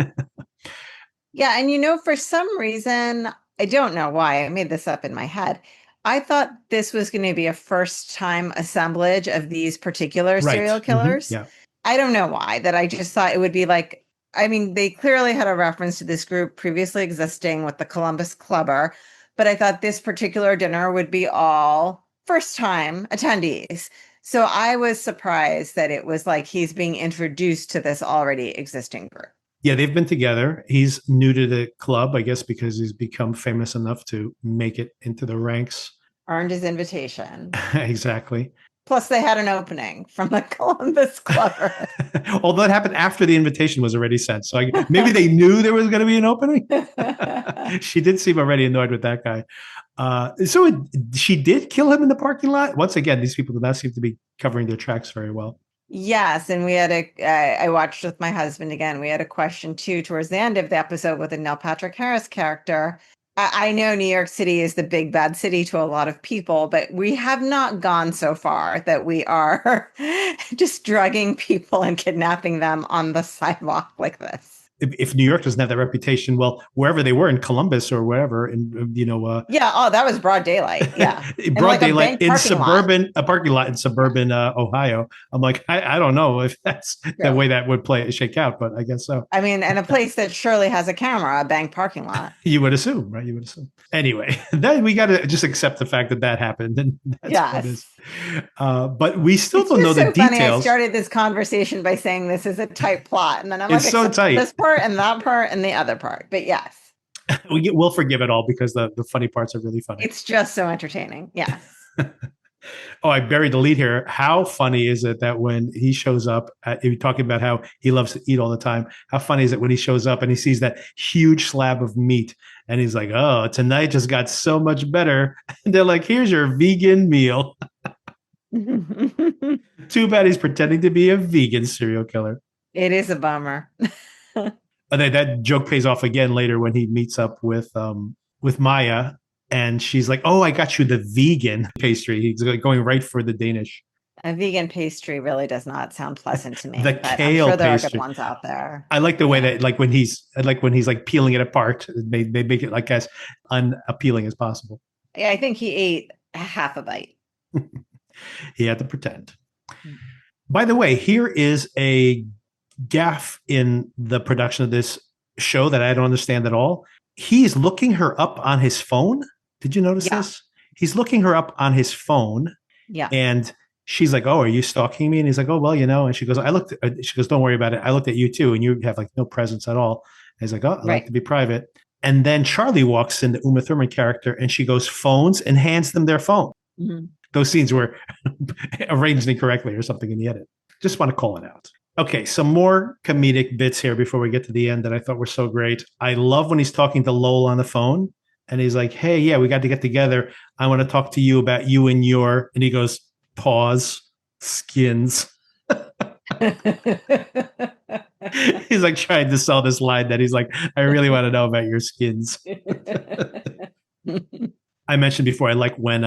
Yeah. And for some reason, I don't know why, I made this up in my head, I thought this was going to be a first time assemblage of these particular serial killers. Yeah. I don't know why, that I just thought it would be like, they clearly had a reference to this group previously existing with the Columbus Clubber, but I thought this particular dinner would be all first time attendees. So I was surprised that it was like he's being introduced to this already existing group. Yeah, they've been together. He's new to the club, I guess, because he's become famous enough to make it into the ranks. Earned his invitation. Exactly. Plus, they had an opening from the Columbus Clubber. Although it happened after the invitation was already sent. So maybe they knew there was going to be an opening. She did seem already annoyed with that guy. She did kill him in the parking lot. Once again, these people do not seem to be covering their tracks very well. Yes. And we had I watched with my husband again. We had a question too towards the end of the episode with the Neil Patrick Harris character. I know New York City is the big bad city to a lot of people, but we have not gone so far that we are just drugging people and kidnapping them on the sidewalk like this. If New York doesn't have that reputation, well, wherever they were in Columbus or wherever, and that was broad daylight. Yeah, broad daylight in suburban a parking lot in suburban Ohio. I'm like, I don't know if that's the way that would shake out, but I guess so. And a place that surely has a camera, a bank parking lot. You would assume, right? You would assume. Anyway, then we got to just accept the fact that happened, and that's what it is. But we still don't know the details. Funny. I started this conversation by saying this is a tight plot, and then I'm like, it's so tight. This part and that part and the other part. But yes, we'll forgive it all because the funny parts are really funny. It's just so entertaining. Yes. Oh, I buried the lead here. How funny is it that when he shows up, you're talking about how he loves to eat all the time. How funny is it when he shows up and he sees that huge slab of meat and he's like, oh, tonight just got so much better. And they're like, here's your vegan meal. Too bad he's pretending to be a vegan serial killer. It is a bummer. And then that joke pays off again later when he meets up with Maya, and she's like, "Oh, I got you the vegan pastry." He's going right for the Danish. A vegan pastry really does not sound pleasant to me. The kale I'm sure there pastry. are good ones out there. I like the way that, like when he's peeling it apart, they make it like as unappealing as possible. Yeah, I think he ate half a bite. He had to pretend. By the way, here is a gaffe in the production of this show that I don't understand at all. He's looking her up on his phone. Did you notice this? he's looking her up on his phone. Yeah. And she's like, "Oh, are you stalking me?" And he's like, "Oh, well, And she goes, she goes, "Don't worry about it. I looked at you too, and you have like no presence at all." And he's like, "Oh, I like to be private." And then Charlie walks in, the Uma Thurman character, and she goes phones and hands them their phone. Mm-hmm. Those scenes were arranged incorrectly or something in the edit. Just want to call it out. Okay, some more comedic bits here before we get to the end that I thought were so great. I love when he's talking to Lowell on the phone and he's like, "Hey, yeah, we got to get together. I want to talk to you about you and your," and he goes, "Pause, skins." He's like trying to sell this line that he's like, "I really want to know about your skins." I mentioned before, I like when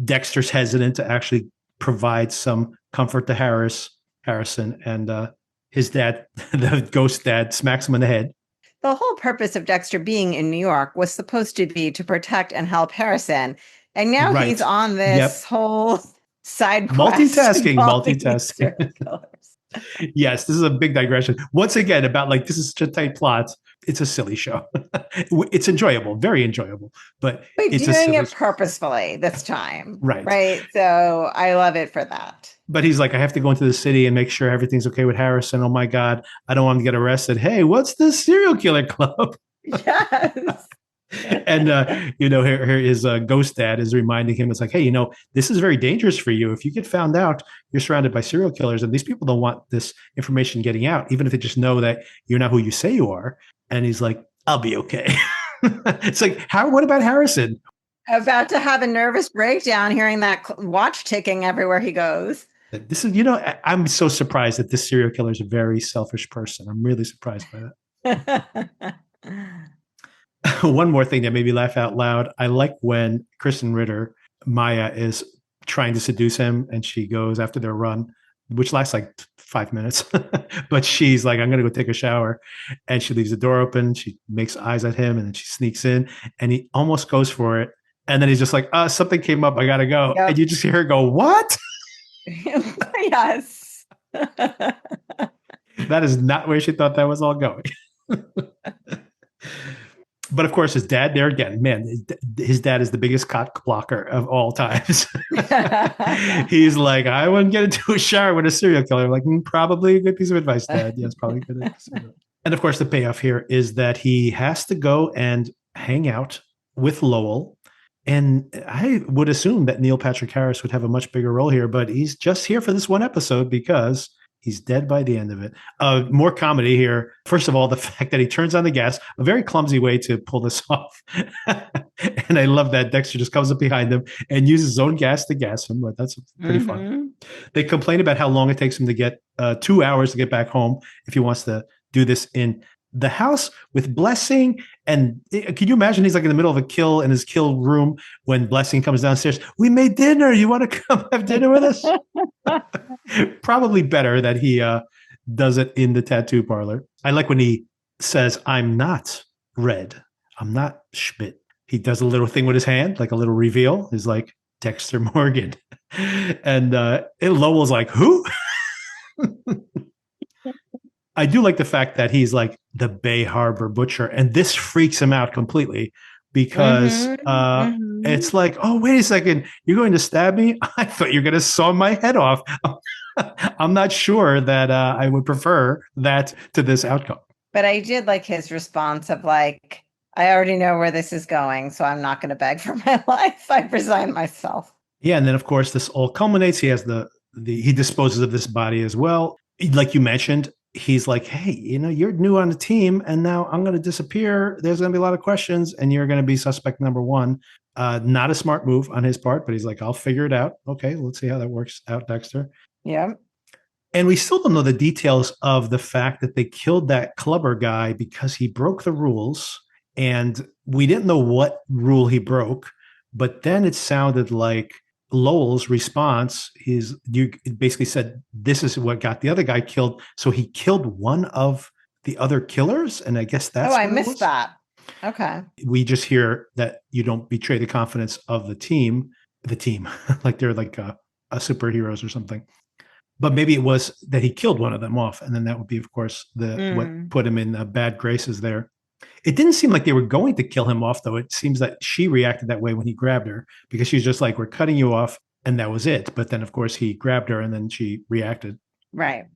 Dexter's hesitant to actually provide some comfort to Harrison, and his dad, the ghost dad, smacks him in the head. The whole purpose of Dexter being in New York was supposed to be to protect and help Harrison. And now he's on this whole side quest. Multitasking. Yes, this is a big digression. Once again, about like, this is such a tight plot. It's a silly show. It's enjoyable, very enjoyable, but it's doing it purposefully this time. Right. Right. So I love it for that. But he's like, "I have to go into the city and make sure everything's okay with Harrison. Oh my God, I don't want him to get arrested. Hey, what's the serial killer club?" Yes. And here his ghost dad is reminding him, it's like, "Hey, this is very dangerous for you. If you get found out, you're surrounded by serial killers, and these people don't want this information getting out, even if they just know that you're not who you say you are." And he's like, "I'll be okay." It's like, what about Harrison? About to have a nervous breakdown hearing that watch ticking everywhere he goes. This is, I'm so surprised that this serial killer is a very selfish person. I'm really surprised by that. One more thing that made me laugh out loud. I like when Kristen Ritter, Maya, is trying to seduce him and she goes after their run, which lasts like 5 minutes. But she's like, "I'm going to go take a shower." And she leaves the door open. She makes eyes at him and then she sneaks in and he almost goes for it. And then he's just like, "Something came up. I got to go." Yep. And you just hear her go, "What?" Yes. That is not where she thought that was all going. But of course, his dad there again, man, his dad is the biggest cock blocker of all times. He's like, "I wouldn't get into a shower with a serial killer." I'm like, probably a good piece of advice, Dad. Yes, probably good. And of course, the payoff here is that he has to go and hang out with Lowell. And I would assume that Neil Patrick Harris would have a much bigger role here, but he's just here for this one episode because he's dead by the end of it. More comedy here. First of all, the fact that he turns on the gas, a very clumsy way to pull this off. And I love that Dexter just comes up behind him and uses his own gas to gas him. But that's pretty fun. They complain about how long it takes him to get 2 hours to get back home if he wants to do this in the house with Blessing. And can you imagine he's like in the middle of a kill in his kill room when Blessing comes downstairs? "We made dinner. You want to come have dinner with us?" Probably better that he does it in the tattoo parlor. I like when he says, "I'm not Red. I'm not Schmidt." He does a little thing with his hand, like a little reveal. He's like, "Dexter Morgan." And Lowell's like, "Who?" I do like the fact that he's like the Bay Harbor butcher, and this freaks him out completely because it's like, "Oh, wait a second, you're going to stab me? I thought you were going to saw my head off." I'm not sure that I would prefer that to this outcome. But I did like his response of like, "I already know where this is going, so I'm not going to beg for my life. I resign myself." Yeah, and then of course this all culminates. He has he disposes of this body as well. Like you mentioned, he's like, "Hey, you're new on the team and now I'm going to disappear. There's going to be a lot of questions and you're going to be suspect number one." Not a smart move on his part, but he's like, "I'll figure it out." Okay, let's see how that works out, Dexter. Yeah. And we still don't know the details of the fact that they killed that clubber guy because he broke the rules. And we didn't know what rule he broke. But then it sounded like Lowell's response is, you basically said, "This is what got the other guy killed." So he killed one of the other killers. And I guess that's I missed that. Okay. We just hear that you don't betray the confidence of the team, like they're like a superheroes or something. But maybe it was that he killed one of them off. And then that would be, of course, what put him in bad graces there. It didn't seem like they were going to kill him off, though. It seems that she reacted that way when he grabbed her because she was just like, we're cutting you off. And that was it. But then, of course, he grabbed her and then she reacted. Right.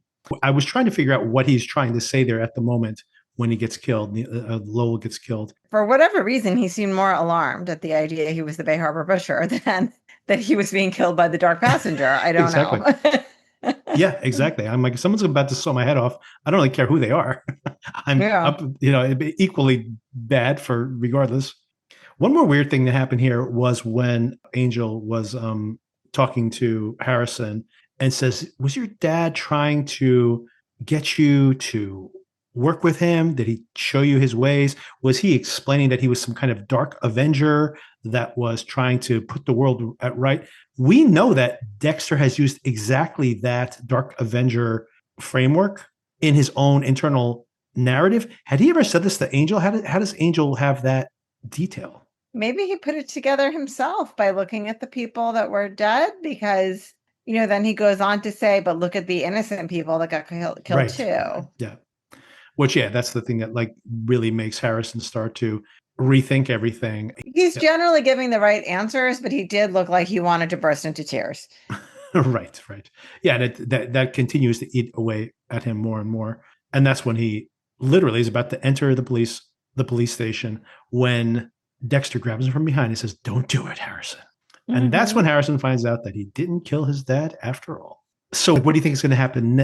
I was trying to figure out what he's trying to say there at the moment when he gets killed. Lowell gets killed. For whatever reason, he seemed more alarmed at the idea he was the Bay Harbor Butcher than that he was being killed by the Dark Passenger. I don't know. Yeah, exactly. I'm like, if someone's about to saw my head off, I don't really care who they are. I'm up, it'd be equally bad for regardless. One more weird thing that happened here was when Angel was talking to Harrison and says, was your dad trying to get you to work with him? Did he show you his ways? Was he explaining that he was some kind of dark avenger that was trying to put the world at right? We know that Dexter has used exactly that dark avenger framework in his own internal narrative. Had he ever said this to Angel? How does Angel have that detail? Maybe he put it together himself by looking at the people that were dead, because, then he goes on to say, but look at the innocent people that got killed right. too. Yeah. Which, that's the thing that like really makes Harrison start to rethink everything. He's generally giving the right answers, but he did look like he wanted to burst into tears. Right. Yeah, that continues to eat away at him more and more. And that's when he literally is about to enter the police station when Dexter grabs him from behind and says, "Don't do it, Harrison." Mm-hmm. And that's when Harrison finds out that he didn't kill his dad after all. So what do you think is going to happen?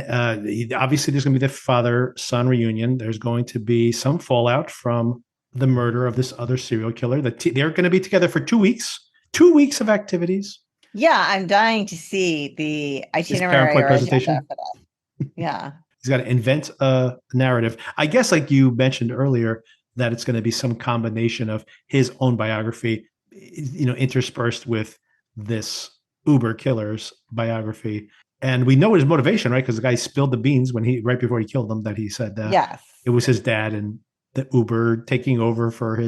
Obviously, there's going to be the father-son reunion. There's going to be some fallout from the murder of this other serial killer. They're going to be together for 2 weeks. 2 weeks of activities. Yeah, I'm dying to see the itinerary or presentation for that. Yeah. He's got to invent a narrative. I guess, like you mentioned earlier, that it's going to be some combination of his own biography, interspersed with this Uber killer's biography. And we know his motivation, right? Because the guy spilled the beans right before he killed him, that he said yes, it was his dad and the Uber taking over for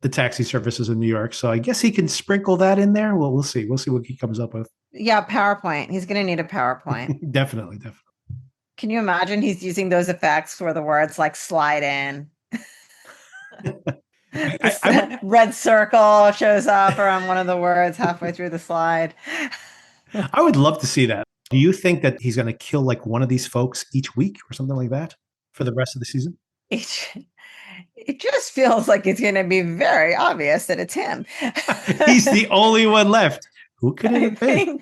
the taxi services in New York. So I guess he can sprinkle that in there. Well, we'll see. We'll see what he comes up with. Yeah, PowerPoint. He's going to need a PowerPoint. Definitely. Can you imagine he's using those effects for the words like slide in? Red circle shows up around one of the words halfway through the slide. I would love to see that. Do you think that he's going to kill like one of these folks each week or something like that for the rest of the season? It just feels like it's going to be very obvious that it's him. He's the only one left. Who could it be?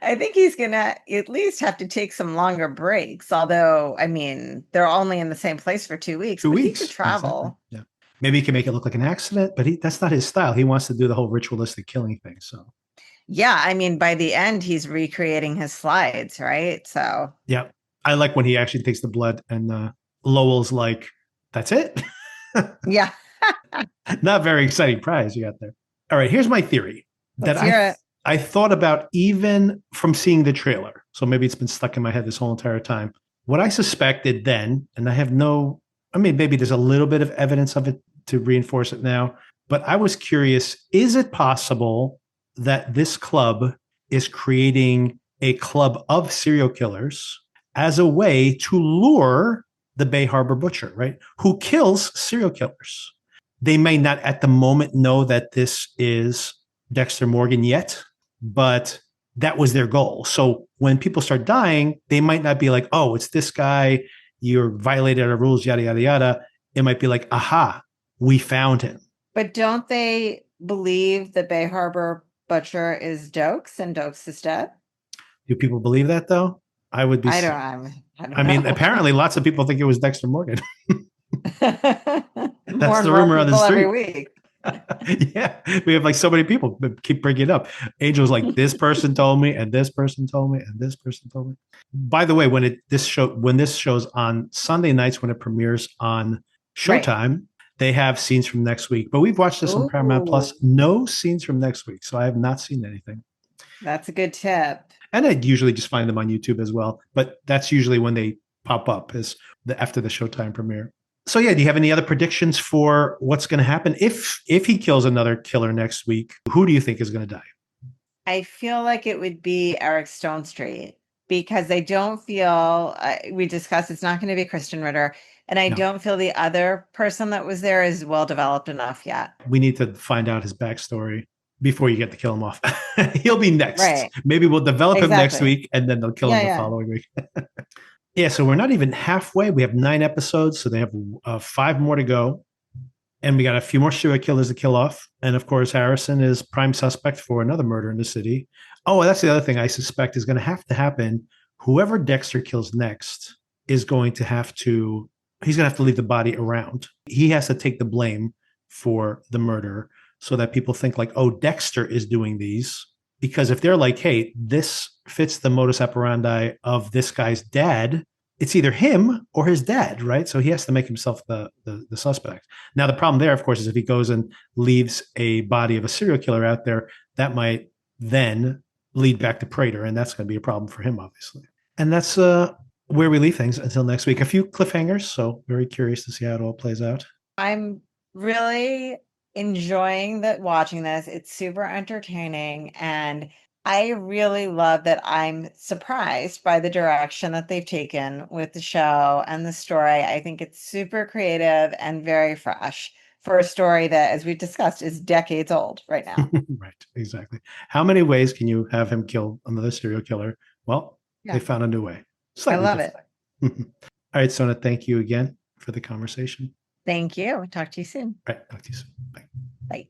I think he's going to at least have to take some longer breaks. Although, I mean, they're only in the same place for 2 weeks. 2 weeks. He could travel. Exactly. Yeah. Maybe he can make it look like an accident, but that's not his style. He wants to do the whole ritualistic killing thing. So. Yeah, I mean, by the end, he's recreating his slides, right? So. Yeah, I like when he actually takes the blood and Lowell's like, "That's it." Yeah. Not very exciting prize you got there. All right, here's my theory that I thought about even from seeing the trailer. So maybe it's been stuck in my head this whole entire time. What I suspected then, and I have maybe there's a little bit of evidence of it to reinforce it now, but I was curious, is it possible that this club is creating a club of serial killers as a way to lure the Bay Harbor Butcher, right? Who kills serial killers. They may not at the moment know that this is Dexter Morgan yet, but that was their goal. So when people start dying, they might not be like, "Oh, it's this guy. You're violated our rules, yada, yada, yada." It might be like, "Aha, we found him." But don't they believe the Bay Harbor Butcher is Dokes and Dokes is dead? Do people believe that though? I would be. I don't know. I mean, apparently lots of people think it was Dexter Morgan. That's the rumor on the street. Every week. Yeah, we have like so many people keep bringing it up. Angel's like, "This person told me, and this person told me, and this person told me." By the way, when this shows on Sunday nights when it premieres on Showtime, right, they have scenes from next week. But we've watched this on Paramount Plus. No scenes from next week, so I have not seen anything. That's a good tip. And I usually just find them on YouTube as well. But that's usually when they pop up after the Showtime premiere. So yeah, do you have any other predictions for what's going to happen if he kills another killer next week? Who do you think is going to die? I feel like it would be Eric Stonestreet. because I don't feel, we discussed it's not going to be Kristen Ritter. And I don't feel the other person that was there is well developed enough yet. We need to find out his backstory before you get to kill him off. He'll be next. Right. Maybe we'll develop him next week and then they'll kill him the following week. Yeah, so we're not even halfway. We have 9 episodes, so they have 5 more to go. And we got a few more serial killers to kill off. And of course, Harrison is prime suspect for another murder in the city. Oh, that's the other thing I suspect is going to happen. Whoever Dexter kills next is going to have to, he's going to have to leave the body around. He has to take the blame for the murder so that people think like, oh, Dexter is doing these. Because if they're like, hey, this fits the modus operandi of this guy's dad, it's either him or his dad, right? So he has to make himself the suspect. Now, the problem there, of course, is if he goes and leaves a body of a serial killer out there, that might then lead back to Prater, and that's going to be a problem for him, obviously. And that's where we leave things until next week. A few cliffhangers, so very curious to see how it all plays out. I'm really enjoying watching this. It's super entertaining, and I really love that I'm surprised by the direction that they've taken with the show and the story. I think it's super creative and very fresh for a story that, as we discussed, is decades old right now. Right, exactly. How many ways can you have him kill another serial killer? Well, they found a new way. Slightly I love different. It. All right, Sona, thank you again for the conversation. Thank you. Talk to you soon. All right, talk to you soon. Bye. Bye.